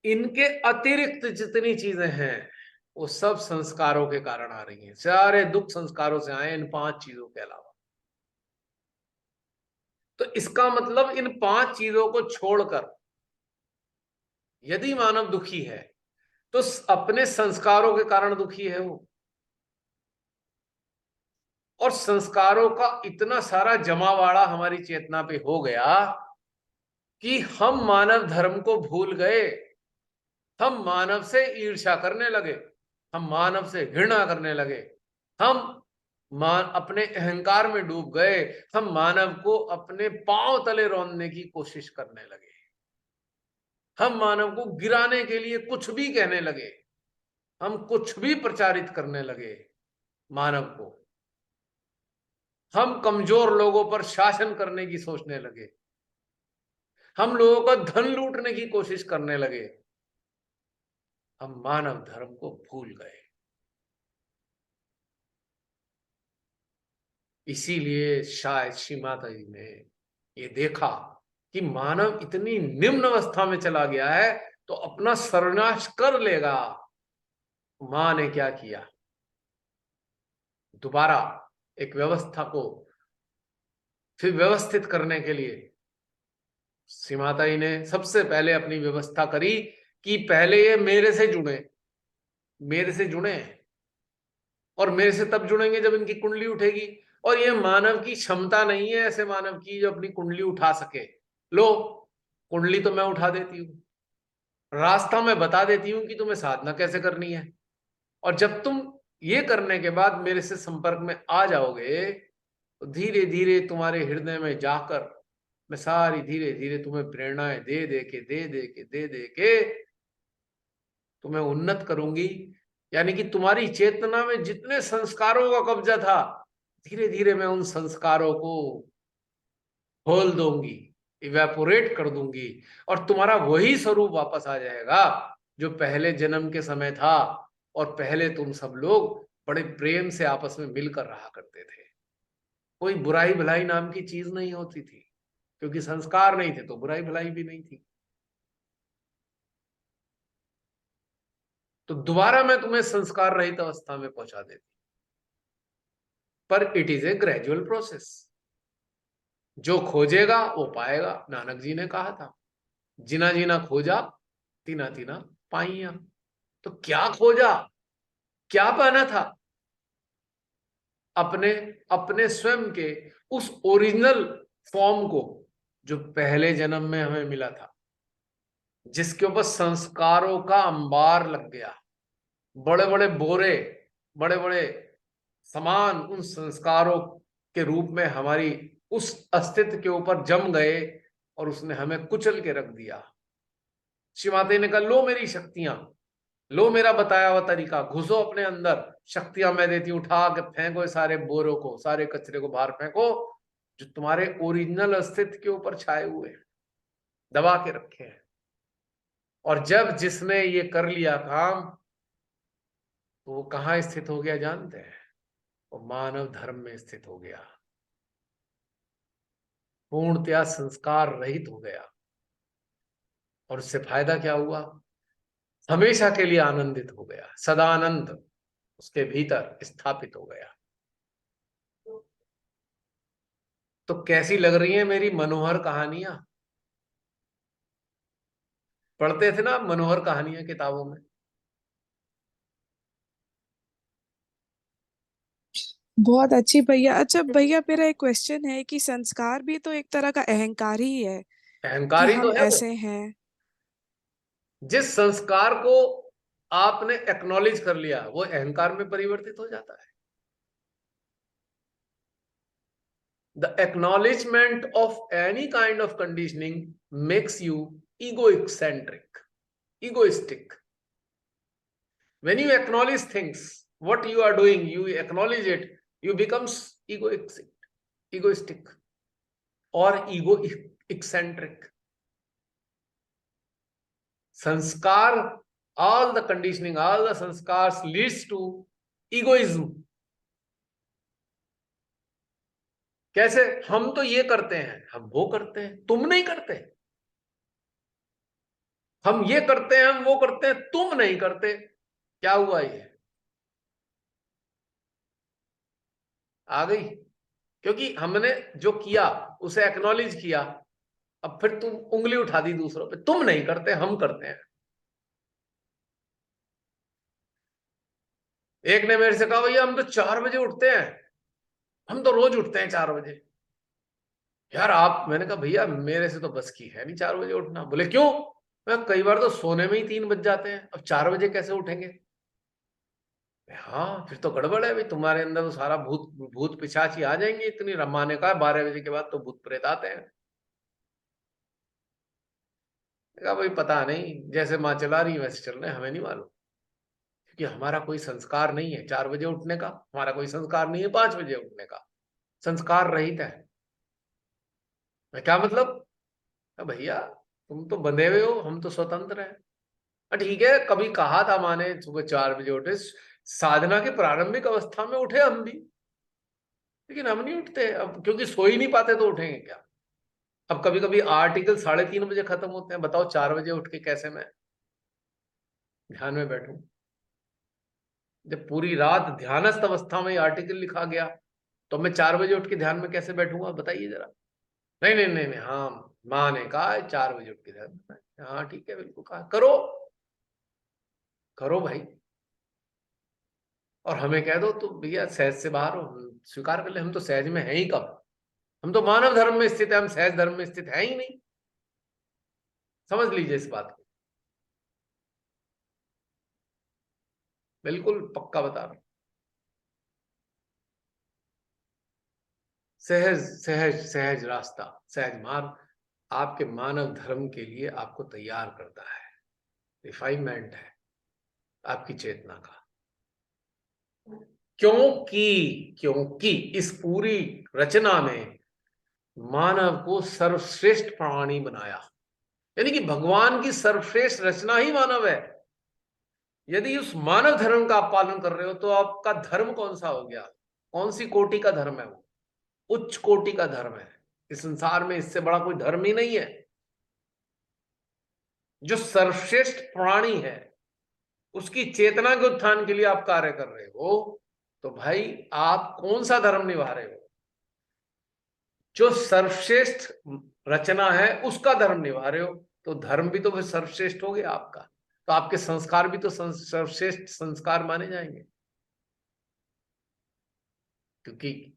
इनके अतिरिक्त जितनी चीजें हैं वो सब संस्कारों के कारण आ रही हैं। सारे दुख संस्कारों से आए, इन 5 चीजों के अलावा। तो इसका मतलब इन 5 चीजों को छोड़कर यदि मानव दुखी है तो अपने संस्कारों के कारण दुखी है वो। और संस्कारों का इतना सारा जमावाड़ा हमारी चेतना पे हो गया कि हम मानव धर्म को भूल गए। हम मानव से ईर्ष्या करने लगे, हम मानव से घृणा करने लगे, हम अपने अहंकार में डूब गए, हम मानव को अपने पांव तले रौंदने की कोशिश करने लगे, हम मानव को गिराने के लिए कुछ भी कहने लगे, हम कुछ भी प्रचारित करने लगे मानव को, हम कमजोर लोगों पर शासन करने की सोचने लगे, हम लोगों का धन लूटने की कोशिश करने लगे, हम मानव धर्म को भूल गए। इसीलिए शायद श्री माता जी ने ये देखा कि मानव इतनी निम्न अवस्था में चला गया है तो अपना सर्वनाश कर लेगा। मां ने क्या किया? दोबारा एक व्यवस्था को फिर व्यवस्थित करने के लिए सीमाताई ने सबसे पहले अपनी व्यवस्था करी कि पहले ये मेरे से जुड़े, और मेरे से तब जुड़ेंगे जब इनकी कुंडली उठेगी। और ये मानव की क्षमता नहीं है ऐसे मानव की जो अपनी कुंडली उठा सके। लो, कुंडली तो मैं उठा देती हूँ, रास्ता मैं बता देती हूँ कि तुम्हें साधना कैसे करनी है, और जब तुम ये करने के बाद मेरे से संपर्क में आ जाओगे तो धीरे धीरे तुम्हारे हृदय में जाकर मैं सारी धीरे धीरे तुम्हें प्रेरणाएं दे दे के तुम्हें उन्नत करूंगी। यानी कि तुम्हारी चेतना में जितने संस्कारों का कब्जा था, धीरे धीरे मैं उन संस्कारों को खोल दूंगी, इवेपोरेट कर दूंगी, और तुम्हारा वही स्वरूप वापस आ जाएगा जो पहले जन्म के समय था। और पहले तुम सब लोग बड़े प्रेम से आपस में मिलकर रहा करते थे। कोई बुराई भलाई नाम की चीज नहीं होती थी, क्योंकि संस्कार नहीं थे तो बुराई भलाई भी नहीं थी। तो दोबारा मैं तुम्हें संस्कार रहित अवस्था में पहुंचा देती, पर it is a gradual process. जो खोजेगा वो पाएगा, नानक जी ने कहा था, जिना जिना खोजा तिना तिना पाइया। तो क्या खोजा, क्या पाना था? अपने अपने स्वयं के उस ओरिजिनल फॉर्म को जो पहले जन्म में हमें मिला था, जिसके ऊपर संस्कारों का अंबार लग गया। बड़े बड़े बोरे, बड़े बड़े समान उन संस्कारों के रूप में हमारी उस अस्तित्व के ऊपर जम गए, और उसने हमें कुचल के रख दिया। शिव माता ने कहा, लो मेरी शक्तियां, लो मेरा बताया हुआ तरीका, घुसो अपने अंदर, शक्तियां मैं देती हूं, उठा के फेंको सारे बोरों को, सारे कचरे को बाहर फेंको जो तुम्हारे ओरिजिनल अस्तित्व के ऊपर छाए हुए हैं, दबा के रखे हैं। और जब जिसने ये कर लिया काम, तो वो कहां स्थित हो गया जानते हैं? वो मानव धर्म में स्थित हो गया, पूर्णतया संस्कार रहित हो गया। और उससे फायदा क्या हुआ? हमेशा के लिए आनंदित हो गया, सदानंद उसके भीतर स्थापित हो गया। तो कैसी लग रही है मेरी मनोहर कहानियां? पढ़ते थे ना आप मनोहर कहानियां किताबों में?
बहुत अच्छी भैया। अच्छा भैया, मेरा एक क्वेश्चन है कि संस्कार भी तो एक तरह का अहंकार ही है कि
अहंकारी तो
हम
है वो।
ऐसे हैं।
जिस संस्कार को आपने एक्नॉलेज कर लिया वो अहंकार में परिवर्तित हो जाता है। The acknowledgement of any kind of conditioning makes you ego eccentric, egoistic. When you acknowledge things, what you are doing, you acknowledge it, you becomes egoistic or ego eccentric. Sanskar, all the conditioning, all the sanskars leads to egoism. कैसे? हम तो ये करते हैं, हम वो करते हैं, तुम नहीं करते। हम ये करते हैं, हम वो करते हैं, तुम नहीं करते। क्या हुआ? ये आ गई, क्योंकि हमने जो किया उसे एक्नॉलेज किया। अब फिर तुम उंगली उठा दी दूसरों पे, तुम नहीं करते, हम करते हैं। एक ने मेरे से कहा, भैया हम तो 4 बजे उठते हैं, हम तो रोज उठते हैं 4 बजे। यार आप, मैंने कहा भैया मेरे से तो बस की है नहीं 4 बजे उठना। बोले क्यों? मैं कई बार तो सोने में ही 3 बज जाते हैं, अब 4 बजे कैसे उठेंगे? हाँ फिर तो गड़बड़ है भाई, तुम्हारे अंदर तो सारा भूत भूत पिशाच ही आ जाएंगे। इतनी रमाने का 12 बजे के बाद तो भूत प्रेत आते हैं। कहा भाई पता नहीं, जैसे माँ चला रही वैसे चल रहे हैं, हमें नहीं मालूम। क्योंकि हमारा कोई संस्कार नहीं है 4 बजे उठने का, हमारा कोई संस्कार नहीं है 5 बजे उठने का, संस्कार रहित है। मैं क्या मतलब? भैया तुम तो बंधे हुए हो, हम तो स्वतंत्र हैं। ठीक है, कभी कहा था माँ ने सुबह 4 बजे उठे, साधना के प्रारंभिक अवस्था में उठे हम भी, लेकिन हम नहीं उठते अब, क्योंकि सो ही नहीं पाते तो उठेंगे क्या? अब कभी कभी आर्टिकल 3:30 बजे खत्म होते हैं, बताओ 4 बजे उठ के कैसे मैं ध्यान में बैठूं? जब पूरी रात ध्यानस्थ अवस्था में आर्टिकल लिखा गया तो मैं 4 बजे उठ के ध्यान में कैसे बैठूंगा, बताइए जरा। नहीं नहीं नहीं नहीं, हाँ माँ ने कहा 4 बजे उठ के ध्यान में, हाँ ठीक है, बिल्कुल कहा, करो करो भाई। और हमें कह दो तो भैया सहज से बाहर हो, हम स्वीकार कर ले, हम तो सहज में है ही कब, हम तो मानव धर्म में स्थित है, हम सहज धर्म में स्थित है ही नहीं। समझ लीजिए इस बात को, बिल्कुल पक्का बता रहा हूं। सहज सहज सहज रास्ता, सहज मार्ग आपके मानव धर्म के लिए आपको तैयार करता है, रिफाइनमेंट है आपकी चेतना का। क्योंकि इस पूरी रचना में मानव को सर्वश्रेष्ठ प्राणी बनाया, यानी कि भगवान की सर्वश्रेष्ठ रचना ही मानव है। यदि उस मानव धर्म का आप पालन कर रहे हो तो आपका धर्म कौन सा हो गया, कौन सी कोटि का धर्म है वो, उच्च कोटि का धर्म है। इस संसार में इससे बड़ा कोई धर्म ही नहीं है। जो सर्वश्रेष्ठ प्राणी है उसकी चेतना के उत्थान के लिए आप कार्य कर रहे हो, तो भाई आप कौन सा धर्म निभा रहे हो। जो सर्वश्रेष्ठ रचना है उसका धर्म निभा रहे हो, तो धर्म भी तो फिर सर्वश्रेष्ठ हो गया आपका, तो आपके संस्कार भी तो सर्वश्रेष्ठ संस्कार माने जाएंगे। क्योंकि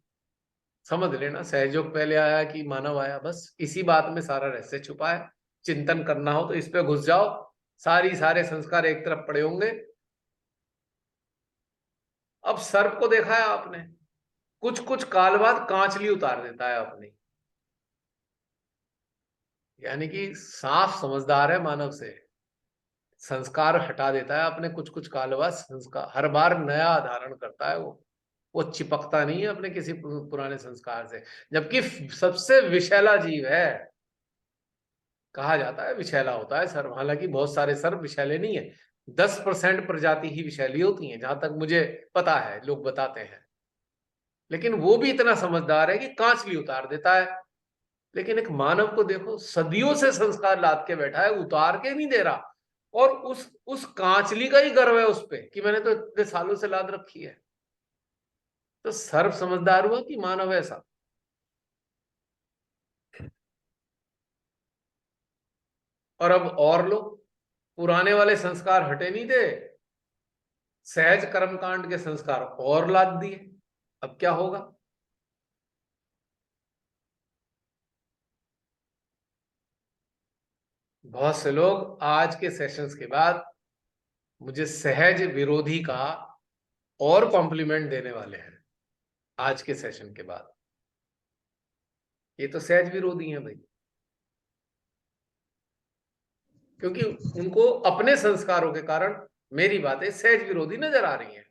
समझ लेना, सहयोग पहले आया कि मानव आया, बस इसी बात में सारा रहस्य छुपा है। चिंतन करना हो तो इस पे घुस जाओ, सारे संस्कार एक तरफ पड़े होंगे। अब सर्प को देखा है आपने, कुछ कुछ काल बाद कांचली उतार देता है अपनी, यानी कि साफ समझदार है मानव से, संस्कार हटा देता है अपने कुछ कुछ काल बाद, संस्कार हर बार नया धारण करता है वो चिपकता नहीं है अपने किसी पुराने संस्कार से। जबकि सबसे विषैला जीव है, कहा जाता है विषैला होता है सर्प, हालांकि बहुत सारे सर्प विषैले नहीं है, 10% प्रजाति ही विषैली होती है, जहां तक मुझे पता है, लोग बताते हैं। लेकिन वो भी इतना समझदार है कि कांचली उतार देता है। लेकिन एक मानव को देखो, सदियों से संस्कार लाद के बैठा है, उतार के नहीं दे रहा, और उस कांचली का ही गर्व है उस पे कि मैंने तो इतने सालों से लाद रखी है। तो सर्व समझदार हुआ कि मानव ऐसा। और अब और लोग पुराने वाले संस्कार हटे नहीं थे, सहज कर्मकांड के संस्कार और लाद दिए। अब क्या होगा। बहुत से लोग आज के सेशंस के बाद मुझे सहज विरोधी का और कॉम्प्लीमेंट देने वाले हैं। आज के सेशन के बाद ये तो सहज विरोधी हैं भाई, क्योंकि उनको अपने संस्कारों के कारण मेरी बातें सहज विरोधी नजर आ रही हैं।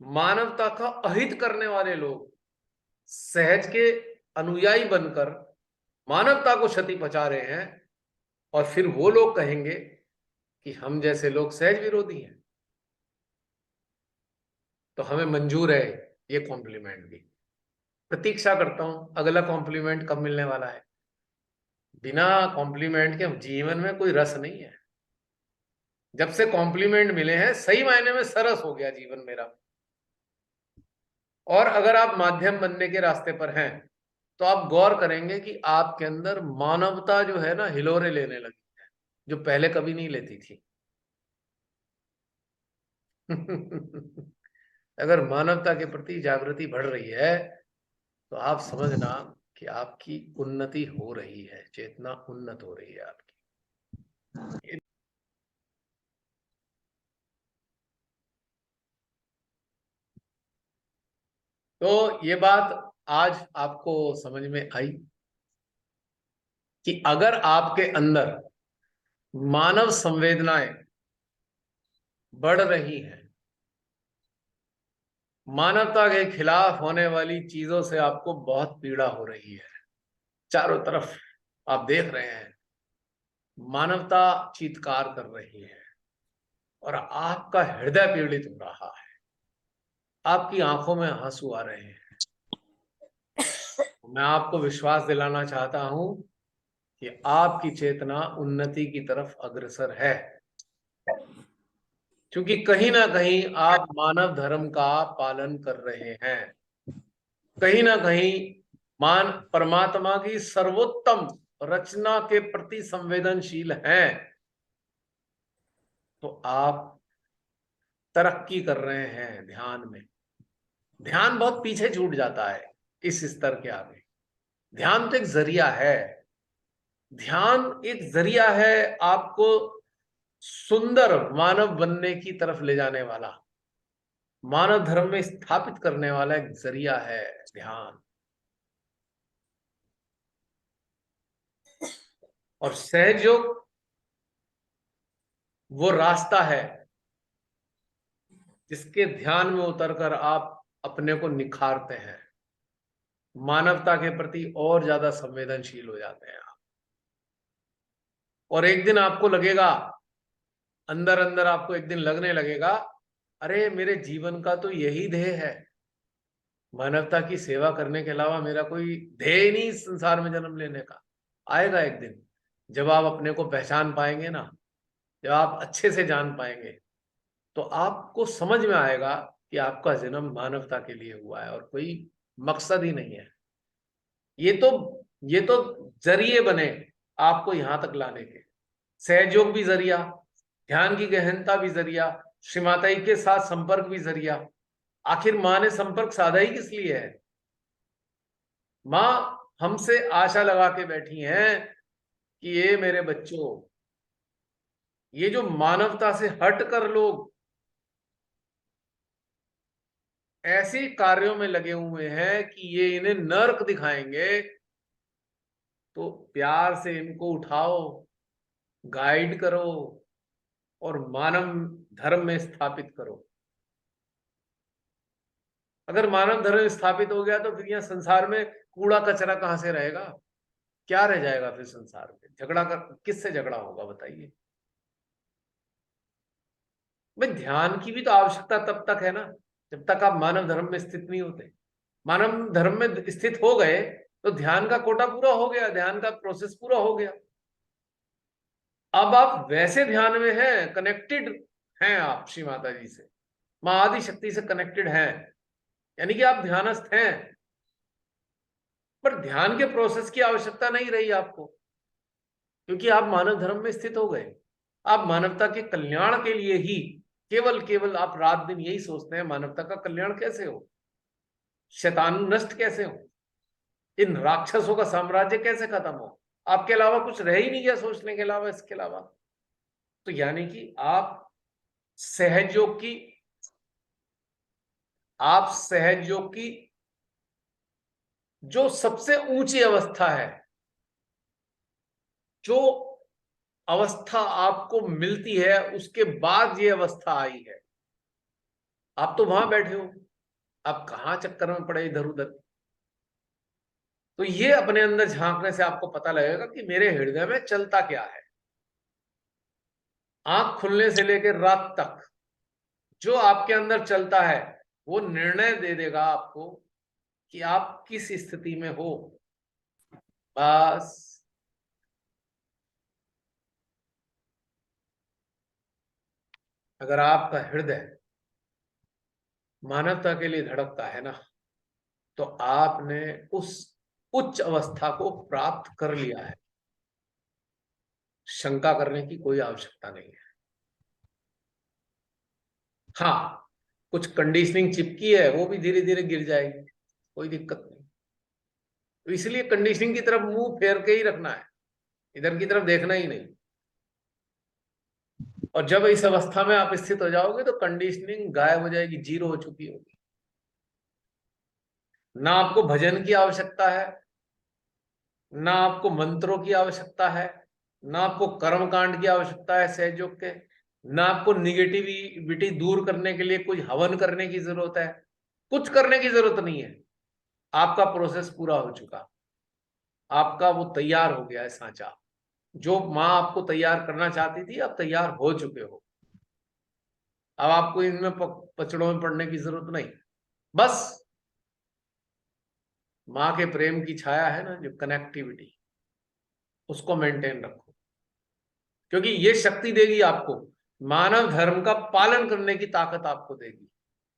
मानवता का अहित करने वाले लोग सहज के अनुयायी बनकर मानवता को क्षति पहुंचा रहे हैं, और फिर वो लोग कहेंगे कि हम जैसे लोग सहज विरोधी हैं। तो हमें मंजूर है ये कॉम्प्लीमेंट भी। प्रतीक्षा करता हूं अगला कॉम्प्लीमेंट कब मिलने वाला है। बिना कॉम्प्लीमेंट के जीवन में कोई रस नहीं है। जब से कॉम्प्लीमेंट मिले हैं सही मायने में सरस हो गया जीवन मेरा। और अगर आप माध्यम बनने के रास्ते पर हैं तो आप गौर करेंगे कि आपके अंदर मानवता जो है ना हिलोरे लेने लगी है, जो पहले कभी नहीं लेती थी। अगर मानवता के प्रति जागृति बढ़ रही है तो आप समझना कि आपकी उन्नति हो रही है, चेतना उन्नत हो रही है आपकी। तो ये बात आज आपको समझ में आई कि अगर आपके अंदर मानव संवेदनाएं बढ़ रही हैं, मानवता के खिलाफ होने वाली चीजों से आपको बहुत पीड़ा हो रही है, चारों तरफ आप देख रहे हैं मानवता चीत्कार कर रही है और आपका हृदय पीड़ित हो रहा है, आपकी आंखों में आंसू आ रहे हैं, मैं आपको विश्वास दिलाना चाहता हूं कि आपकी चेतना उन्नति की तरफ अग्रसर है। क्योंकि कहीं ना कहीं आप मानव धर्म का पालन कर रहे हैं, कहीं ना कहीं मान परमात्मा की सर्वोत्तम रचना के प्रति संवेदनशील हैं, तो आप तरक्की कर रहे हैं ध्यान में। ध्यान बहुत पीछे छूट जाता है इस स्तर के आगे। ध्यान तो एक जरिया है, ध्यान एक जरिया है आपको सुंदर मानव बनने की तरफ ले जाने वाला, मानव धर्म में स्थापित करने वाला एक जरिया है ध्यान। और सहयोग वो रास्ता है जिसके ध्यान में उतरकर आप अपने को निखारते हैं, मानवता के प्रति और ज्यादा संवेदनशील हो जाते हैं आप। और एक दिन आपको लगेगा, अंदर अंदर आपको एक दिन लगने लगेगा, अरे मेरे जीवन का तो यही ध्येय है, मानवता की सेवा करने के अलावा मेरा कोई ध्येय नहीं इस संसार में जन्म लेने का। आएगा एक दिन जब आप अपने को पहचान पाएंगे ना, जब आप अच्छे से जान पाएंगे, तो आपको समझ में आएगा कि आपका जन्म मानवता के लिए हुआ है और कोई मकसद ही नहीं है। ये तो जरिए बने आपको यहां तक लाने के। सहयोग भी जरिया, ध्यान की गहनता भी जरिया, श्रीमाताई के साथ संपर्क भी जरिया। आखिर माँ ने संपर्क साधा ही किस लिए है? माँ हमसे आशा लगा के बैठी हैं कि ये मेरे बच्चों, ये जो मानवता से हट कर लोग ऐसे कार्यों में लगे हुए हैं कि ये इन्हें नर्क दिखाएंगे, तो प्यार से इनको उठाओ, गाइड करो और मानव धर्म में स्थापित करो। अगर मानव धर्म स्थापित हो गया तो फिर यहाँ संसार में कूड़ा कचरा कहां से रहेगा? क्या रह जाएगा फिर संसार में? झगड़ा कर किससे झगड़ा होगा बताइए? भाई ध्यान की भी तो आवश्यकता तब तक है ना जब तक आप मानव धर्म में स्थित नहीं होते। मानव धर्म में स्थित हो गए तो ध्यान का कोटा पूरा हो गया, ध्यान का प्रोसेस पूरा हो गया। अब आप वैसे ध्यान में हैं, कनेक्टेड हैं आप श्री माता जी से, मां आदि शक्ति से कनेक्टेड हैं, यानी कि आप ध्यानस्थ हैं। पर ध्यान के प्रोसेस की आवश्यकता नहीं रही आपको, क्योंकि आप मानव धर्म में स्थित हो गए। आप मानवता के कल्याण के लिए ही केवल केवल आप रात दिन यही सोचते हैं, मानवता का कल्याण कैसे हो, शैतान नष्ट कैसे हो, इन राक्षसों का साम्राज्य कैसे खत्म हो। आपके अलावा कुछ रह ही नहीं गया सोचने के अलावा, इसके अलावा। तो यानी कि सहयोग की आप सहयोग की जो सबसे ऊंची अवस्था है, जो अवस्था आपको मिलती है, उसके बाद ये अवस्था आई है। आप तो वहां बैठे हो, आप कहां चक्कर में पड़े इधर उधर। तो ये अपने अंदर झांकने से आपको पता लगेगा कि मेरे हृदय में चलता क्या है। आंख खुलने से लेकर रात तक जो आपके अंदर चलता है वो निर्णय दे देगा आपको कि आप किस स्थिति में हो। बस अगर आपका हृदय मानवता के लिए धड़कता है ना, तो आपने उस उच्च अवस्था को प्राप्त कर लिया है। शंका करने की कोई आवश्यकता नहीं है। हाँ, कुछ कंडीशनिंग चिपकी है, वो भी धीरे धीरे गिर जाएगी, कोई दिक्कत नहीं। तो इसलिए कंडीशनिंग की तरफ मुंह फेर के ही रखना है, इधर की तरफ देखना ही नहीं। और जब इस अवस्था में आप स्थित हो जाओगे तो कंडीशनिंग गायब हो जाएगी, जीरो हो चुकी होगी। ना आपको भजन की आवश्यकता है, ना आपको मंत्रों की आवश्यकता है, ना आपको कर्म कांड की आवश्यकता है सहयोग के, ना आपको निगेटिविटी दूर करने के लिए कुछ हवन करने की जरूरत है। कुछ करने की जरूरत नहीं है, आपका प्रोसेस पूरा हो चुका, आपका वो तैयार हो गया है सांचा। जो माँ आपको तैयार करना चाहती थी, अब तैयार हो चुके हो। अब आपको इनमें पचड़ों में पड़ने की जरूरत नहीं। बस माँ के प्रेम की छाया है ना, जो कनेक्टिविटी, उसको मेंटेन रखो, क्योंकि ये शक्ति देगी आपको मानव धर्म का पालन करने की ताकत आपको देगी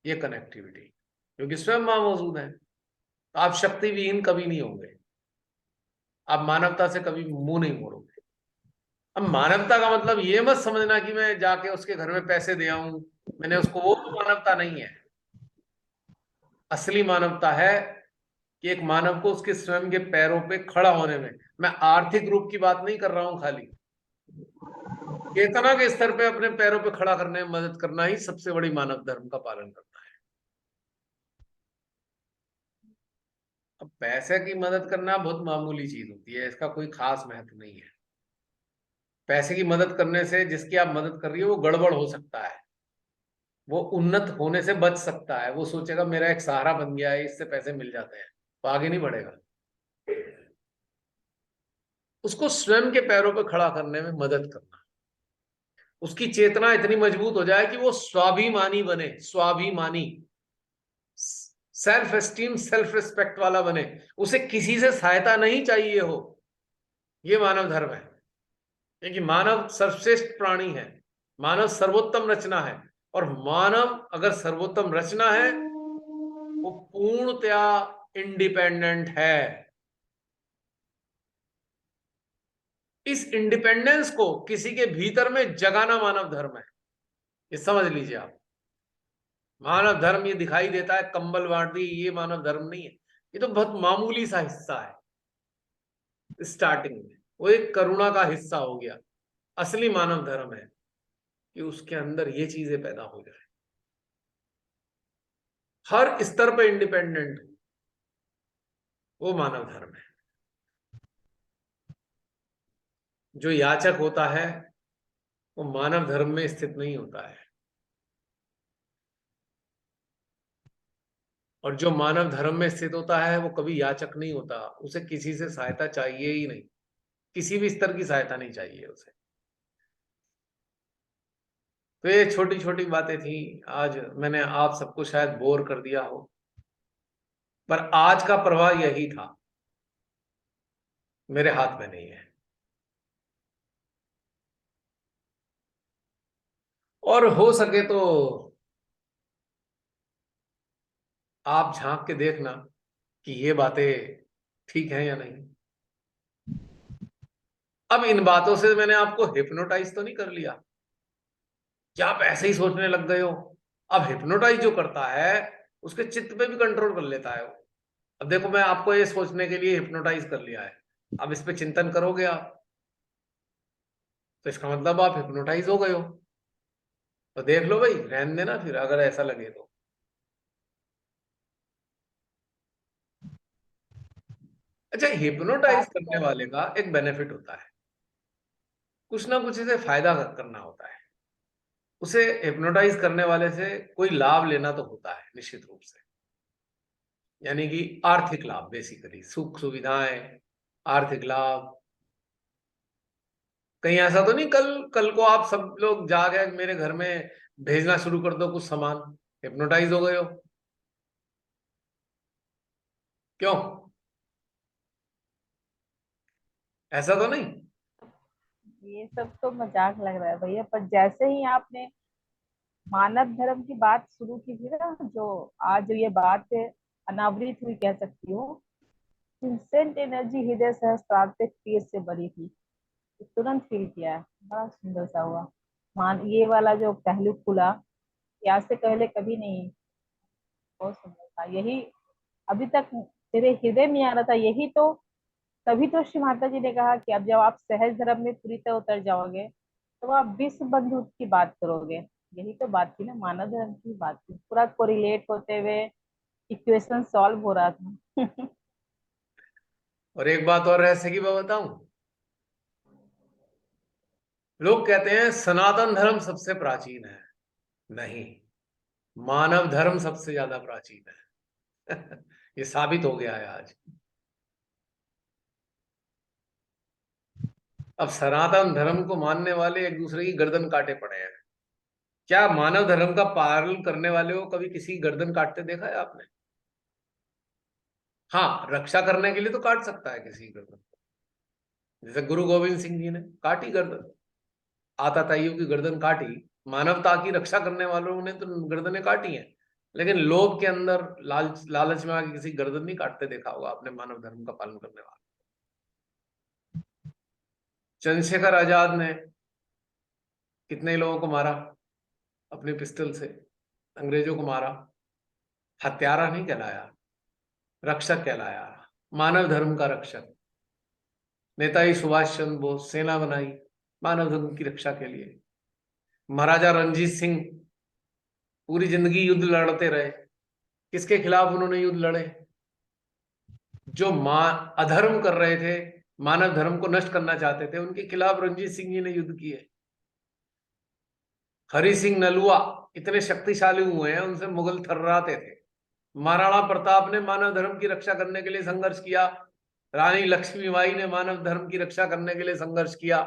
ये कनेक्टिविटी, क्योंकि स्वयं मां मौजूद है। तो आप शक्ति विहीन कभी नहीं होंगे, आप मानवता से कभी मुंह नहीं मोड़ोगे। अब मानवता का मतलब ये मत समझना कि मैं जाके उसके घर में पैसे दे आऊं, मैंने उसको, वो मानवता नहीं है। असली मानवता है कि एक मानव को उसके स्वयं के पैरों पे खड़ा होने में, मैं आर्थिक रूप की बात नहीं कर रहा हूं, खाली चेतना के स्तर पे अपने पैरों पे खड़ा करने में मदद करना ही सबसे बड़ी मानव धर्म का पालन करना है। अब पैसे की मदद करना बहुत मामूली चीज होती है, इसका कोई खास महत्व नहीं है। पैसे की मदद करने से जिसकी आप मदद कर रही हो वो गड़बड़ हो सकता है, वो उन्नत होने से बच सकता है, वो सोचेगा मेरा एक सहारा बन गया है, इससे पैसे मिल जाते हैं, तो आगे नहीं बढ़ेगा। उसको स्वयं के पैरों पर खड़ा करने में मदद करना, उसकी चेतना इतनी मजबूत हो जाए कि वो स्वाभिमानी बने, स्वाभिमानी, सेल्फ एस्टीम सेल्फ रिस्पेक्ट वाला बने, उसे किसी से सहायता नहीं चाहिए हो। ये मानव धर्म है, क्योंकि मानव सर्वश्रेष्ठ प्राणी है, मानव सर्वोत्तम रचना है। और मानव अगर सर्वोत्तम रचना है, वो पूर्णतया इंडिपेंडेंट है। इस इंडिपेंडेंस को किसी के भीतर में जगाना मानव धर्म है, ये समझ लीजिए आप। मानव धर्म ये दिखाई देता है कंबल बांट दी, ये मानव धर्म नहीं है। ये तो बहुत मामूली सा हिस्सा है स्टार्टिंग में, वो एक करुणा का हिस्सा हो गया। असली मानव धर्म है कि उसके अंदर ये चीजें पैदा हो जाए, हर स्तर पे इंडिपेंडेंट हो, वो मानव धर्म है। जो याचक होता है वो मानव धर्म में स्थित नहीं होता है, और जो मानव धर्म में स्थित होता है वो कभी याचक नहीं होता, उसे किसी से सहायता चाहिए ही नहीं, किसी भी स्तर की सहायता नहीं चाहिए उसे। तो ये छोटी छोटी बातें थी, आज मैंने आप सबको शायद बोर कर दिया हो, पर आज का प्रवाह यही था, मेरे हाथ में नहीं है। और हो सके तो आप झांक के देखना कि ये बातें ठीक है या नहीं। अब इन बातों से मैंने आपको हिप्नोटाइज तो नहीं कर लिया कि आप ऐसे ही सोचने लग गए हो। अब हिप्नोटाइज जो करता है उसके चित्त पे भी कंट्रोल कर लेता है वो। अब देखो, मैं आपको ये सोचने के लिए हिप्नोटाइज कर लिया है, अब इस पे चिंतन करोगे आप, तो इसका मतलब आप हिप्नोटाइज हो गए हो। तो देख लो भाई, रहने देना फिर अगर ऐसा लगे तो। अच्छा, हिप्नोटाइज
बात
करने
तो
वाले का एक बेनिफिट होता है, कुछ ना कुछ इसे फायदा करना होता है। उसे हिप्नोटाइज करने वाले से कोई लाभ लेना तो होता है निश्चित रूप से, यानी कि आर्थिक लाभ, बेसिकली सुख सुविधाएं, आर्थिक लाभ। कहीं ऐसा तो नहीं कल कल को आप सब लोग जाके मेरे घर में भेजना शुरू कर दो कुछ सामान, हिप्नोटाइज हो गए हो, क्यों? ऐसा तो नहीं।
ये सब तो मजाक लग रहा है भैया, पर जैसे ही आपने मानव धर्म की बात शुरू की थी ना, जो आज जो ये बात है अनावृत हुई कह सकती हूँ, इंस्टेंट एनर्जी हृदय सहस्त्रार्थ तेज से भरी थी। तो तुरंत फील किया है, बड़ा सुंदर सा हुआ। मान ये वाला जो पहलू खुला, ये आज से पहले कभी नहीं। बहुत सुंदर था यही। अभी तक तेरे हृदय में आ रहा था यही तो। तभी तो श्री माता जी ने कहा कि अब जब आप सहज धर्म में पूरी तरह उतर जाओगे तो आप विश्व बंधु की बात करोगे। यही तो बात थी ना, मानव धर्म की बात थी, पूरा कोरिलेट होते हुए इक्वेशन सॉल्व हो रहा था।
और एक बात और रहस्य की मैं बताऊं, लोग कहते हैं सनातन धर्म सबसे प्राचीन है, नहीं, मानव धर्म सबसे ज्यादा प्राचीन है। ये साबित हो गया है आज। अब सनातन धर्म को मानने वाले एक दूसरे की गर्दन काटे पड़े हैं। क्या मानव धर्म का पालन करने वाले को कभी किसी की गर्दन काटते देखा है आपने? हाँ, रक्षा करने के लिए तो काट सकता है किसी की गर्दन, जैसे गुरु गोविंद सिंह जी ने काटी गर्दन। आताताइयों की गर्दन काटी, मानवता की रक्षा करने वालों ने तो गर्दनें काटी हैं, लेकिन लोभ के अंदर लालच में आके किसी गर्दन नहीं काटते देखा होगा आपने मानव धर्म का पालन करने वाला। चंद्रशेखर आजाद ने कितने लोगों को मारा अपने पिस्टल से, अंग्रेजों को मारा, हत्यारा नहीं कहलाया, रक्षक कहलाया, मानव धर्म का रक्षक। नेताजी सुभाष चंद्र बोस सेना बनाई मानव धर्म की रक्षा के लिए। महाराजा रणजीत सिंह पूरी जिंदगी युद्ध लड़ते रहे। किसके खिलाफ उन्होंने युद्ध लड़े? जो अधर्म कर रहे थे, मानव धर्म को नष्ट करना चाहते थे, उनके खिलाफ रणजीत सिंह जी ने युद्ध किए। हरि सिंह नलुआ इतने शक्तिशाली हुए हैं, उनसे मुगल थर्राते थे। महाराणा प्रताप ने मानव धर्म की रक्षा करने के लिए संघर्ष किया। रानी लक्ष्मीबाई ने मानव धर्म की रक्षा करने के लिए संघर्ष किया।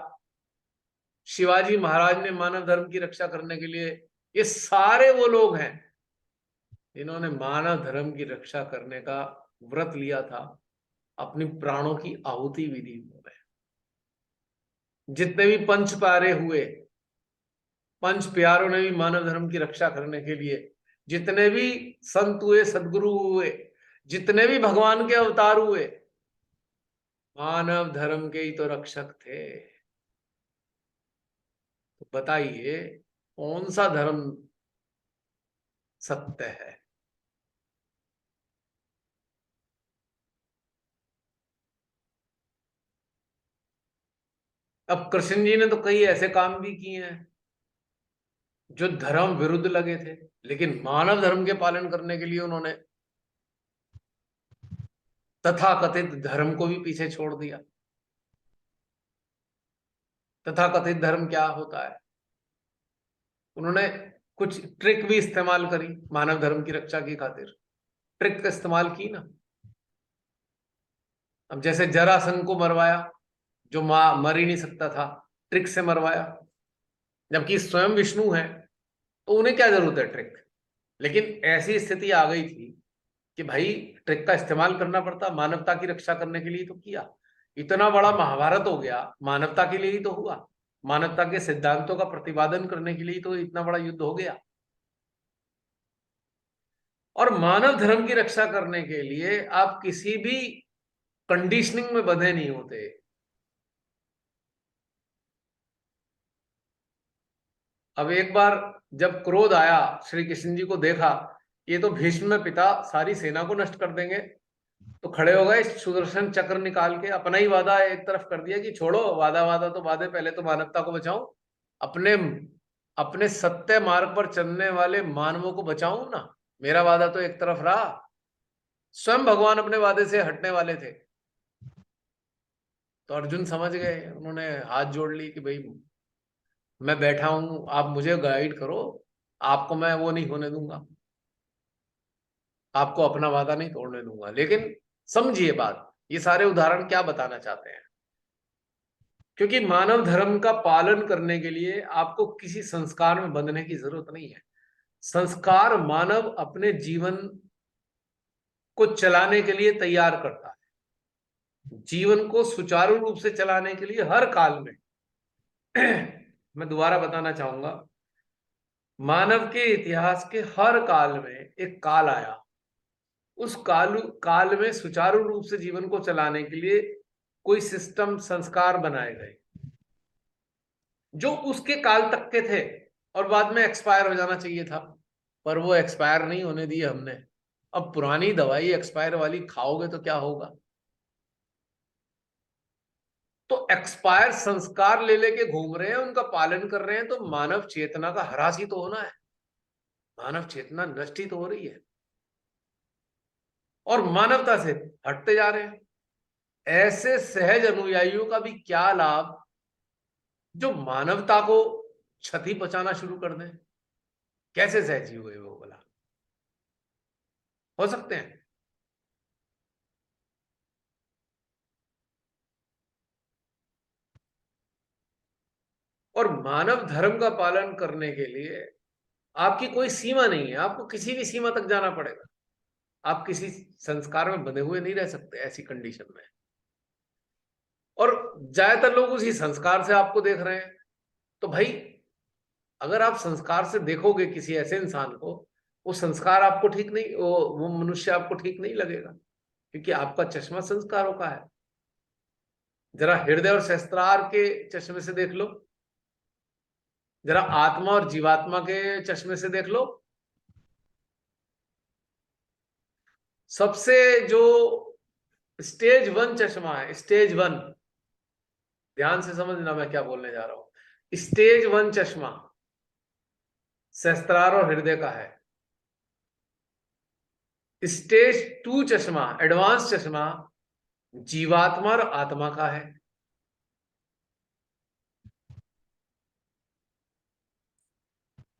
शिवाजी महाराज ने मानव धर्म की रक्षा करने के लिए, ये सारे वो लोग हैं जिन्होंने मानव धर्म की रक्षा करने का व्रत लिया था, अपनी प्राणों की आहुति भी दी उन्होंने। जितने भी पंच प्यारे हुए, पंच प्यारों ने भी मानव धर्म की रक्षा करने के लिए, जितने भी संत हुए, सदगुरु हुए, जितने भी भगवान के अवतार हुए, मानव धर्म के ही तो रक्षक थे। तो बताइए कौन सा धर्म सत्य है? अब कृष्ण जी ने तो कई ऐसे काम भी किए हैं जो धर्म विरुद्ध लगे थे, लेकिन मानव धर्म के पालन करने के लिए उन्होंने तथाकथित धर्म को भी पीछे छोड़ दिया। तथाकथित धर्म क्या होता है? उन्होंने कुछ ट्रिक भी इस्तेमाल करी मानव धर्म की रक्षा की खातिर। ट्रिक का इस्तेमाल की ना। अब जैसे जरासंध को मरवाया, जो मर ही नहीं सकता था, ट्रिक से मरवाया, जबकि स्वयं विष्णु है, तो उन्हें क्या जरूरत है ट्रिक? लेकिन ऐसी स्थिति आ गई थी कि भाई ट्रिक का इस्तेमाल करना पड़ता, मानवता की रक्षा करने के लिए तो किया। इतना बड़ा महाभारत हो गया, मानवता के लिए ही तो हुआ, मानवता के सिद्धांतों का प्रतिपादन करने के लिए तो इतना बड़ा युद्ध हो गया। और मानव धर्म की रक्षा करने के लिए आप किसी भी कंडीशनिंग में बंधे नहीं होते। अब एक बार जब क्रोध आया, श्री कृष्ण जी को देखा ये तो भीष्म में पिता सारी सेना को नष्ट कर देंगे, तो खड़े हो गए, सुदर्शन चक्र निकाल के अपना ही वादा एक तरफ कर दिया कि छोड़ो वादा तो वादे, पहले तो मानवता को बचाऊं, अपने अपने सत्य मार्ग पर चलने वाले मानवों को बचाऊं ना। मेरा वादा तो एक तरफ रहा। स्वयं भगवान अपने वादे से हटने वाले थे। तो अर्जुन समझ गए, उन्होंने हाथ जोड़ ली कि भाई मैं बैठा हूं, आप मुझे गाइड करो, आपको मैं वो नहीं होने दूंगा, आपको अपना वादा नहीं तोड़ने दूंगा। लेकिन समझिए बात, ये सारे उदाहरण क्या बताना चाहते हैं? क्योंकि मानव धर्म का पालन करने के लिए आपको किसी संस्कार में बंधने की जरूरत नहीं है। संस्कार मानव अपने जीवन को चलाने के लिए तैयार करता है, जीवन को सुचारू रूप से चलाने के लिए हर काल में। मैं दोबारा बताना चाहूंगा, मानव के इतिहास के हर काल में एक काल आया, उस काल में सुचारू रूप से जीवन को चलाने के लिए कोई सिस्टम, संस्कार बनाए गए जो उसके काल तक के थे और बाद में एक्सपायर हो जाना चाहिए था, पर वो एक्सपायर नहीं होने दिए हमने। अब पुरानी दवाई एक्सपायर वाली खाओगे तो क्या होगा? तो एक्सपायर संस्कार ले लेके घूम रहे हैं, उनका पालन कर रहे हैं, तो मानव चेतना का ह्रास ही तो होना है, मानव चेतना नष्ट ही तो हो रही है और मानवता से हटते जा रहे हैं। ऐसे सहज अनुयायियों का भी क्या लाभ जो मानवता को क्षति पहुंचाना शुरू कर दें? कैसे सहज हुए वो बोला? हो सकते हैं? और मानव धर्म का पालन करने के लिए आपकी कोई सीमा नहीं है, आपको किसी भी सीमा तक जाना पड़ेगा। आप किसी संस्कार में बंधे हुए नहीं रह सकते ऐसी कंडीशन में। और ज्यादातर लोग उसी संस्कार से आपको देख रहे हैं। तो भाई अगर आप संस्कार से देखोगे किसी ऐसे इंसान को, वो संस्कार आपको ठीक नहीं, वो मनुष्य आपको ठीक नहीं लगेगा, क्योंकि आपका चश्मा संस्कारों का है। जरा हृदय और सहस्त्रार के चश्मे से देख लो, जरा आत्मा और जीवात्मा के चश्मे से देख लो। सबसे जो स्टेज 1 चश्मा है, स्टेज 1, ध्यान से समझना मैं क्या बोलने जा रहा हूं। स्टेज 1 चश्मा सहस्त्रार और हृदय का है। स्टेज 2 चश्मा, एडवांस चश्मा, जीवात्मा और आत्मा का है।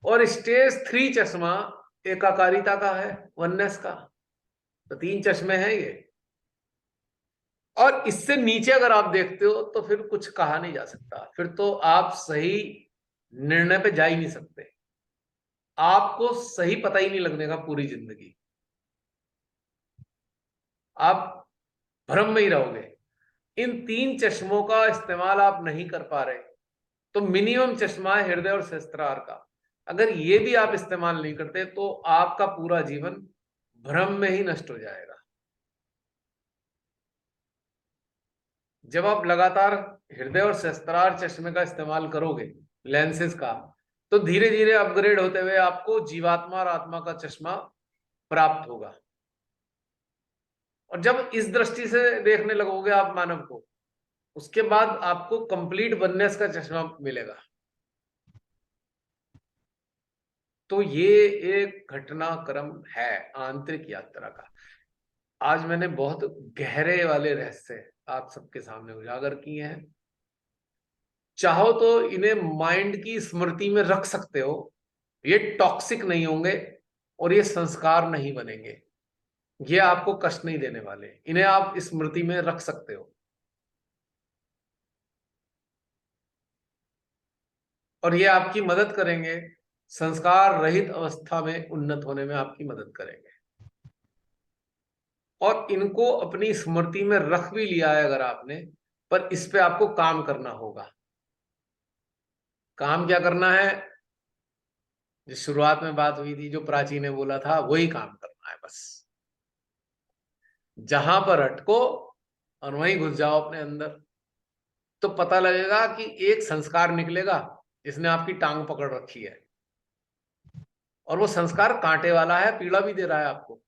और स्टेज 3 चश्मा एकाकारिता का है, वननेस का। तो 3 चश्मे हैं ये। और इससे नीचे अगर आप देखते हो तो फिर कुछ कहा नहीं जा सकता, फिर तो आप सही निर्णय पे जा ही नहीं सकते, आपको सही पता ही नहीं लगने का पूरी जिंदगी, आप भ्रम में ही रहोगे। इन 3 चश्मों का इस्तेमाल आप नहीं कर पा रहे, तो मिनिमम चश्मा है हृदय और सहस्त्रार का। अगर ये भी आप इस्तेमाल नहीं करते तो आपका पूरा जीवन भ्रम में ही नष्ट हो जाएगा। जब आप लगातार हृदय और सहस्त्रार चश्मे का इस्तेमाल करोगे, लेंसेज का, तो धीरे धीरे अपग्रेड होते हुए आपको जीवात्मा और आत्मा का चश्मा प्राप्त होगा। और जब इस दृष्टि से देखने लगोगे आप मानव को, उसके बाद आपको कंप्लीट वननेस का चश्मा मिलेगा। तो ये एक घटनाक्रम है आंतरिक यात्रा का। आज मैंने बहुत गहरे वाले रहस्य आप सबके सामने उजागर किए हैं। चाहो तो इन्हें माइंड की स्मृति में रख सकते हो, ये टॉक्सिक नहीं होंगे और ये संस्कार नहीं बनेंगे, ये आपको कष्ट नहीं देने वाले, इन्हें आप स्मृति में रख सकते हो और ये आपकी मदद करेंगे, संस्कार रहित अवस्था में उन्नत होने में आपकी मदद करेंगे। और इनको अपनी स्मृति में रख भी लिया है अगर आपने, पर इस पे आपको काम करना होगा। काम क्या करना है? जिस शुरुआत में बात हुई थी, जो प्राची ने बोला था, वही काम करना है बस। जहां पर अटको और वहीं घुस जाओ अपने अंदर, तो पता लगेगा कि एक संस्कार निकलेगा जिसने आपकी टांग पकड़ रखी है, और वो संस्कार कांटे वाला है, पीड़ा भी दे रहा है आपको।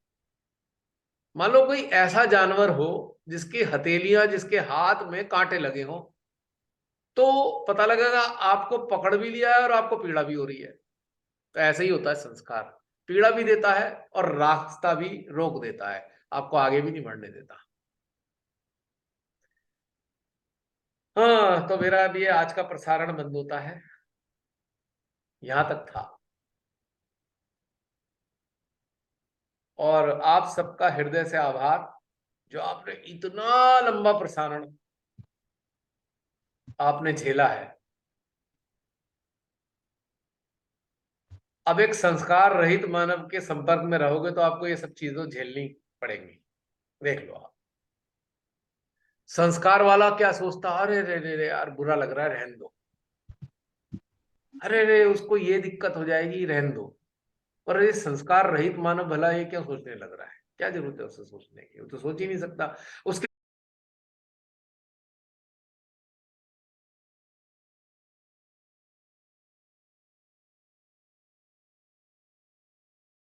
मान लो कोई ऐसा जानवर हो जिसकी हथेलियां, जिसके हाथ में कांटे लगे हों, तो पता लगेगा आपको पकड़ भी लिया है और आपको पीड़ा भी हो रही है। तो ऐसे ही होता है संस्कार, पीड़ा भी देता है और रास्ता भी रोक देता है, आपको आगे भी नहीं बढ़ने देता। हाँ, तो मेरा अभी आज का प्रसारण बंद होता है, यहां तक था। और आप सबका हृदय से आभार, जो आपने इतना लंबा प्रसारण आपने झेला है। अब एक संस्कार रहित मानव के संपर्क में रहोगे तो आपको ये सब चीजें झेलनी पड़ेंगी। देख लो आप, संस्कार वाला क्या सोचता, अरे रे रे रे यार बुरा लग रहा है, रहने दो, अरे रे उसको ये दिक्कत हो जाएगी, रहने दो। पर ये संस्कार रहित मानव भला ये क्या सोचने लग रहा है? क्या जरूरत है उससे सोचने की? वो तो सोच ही नहीं सकता। उसके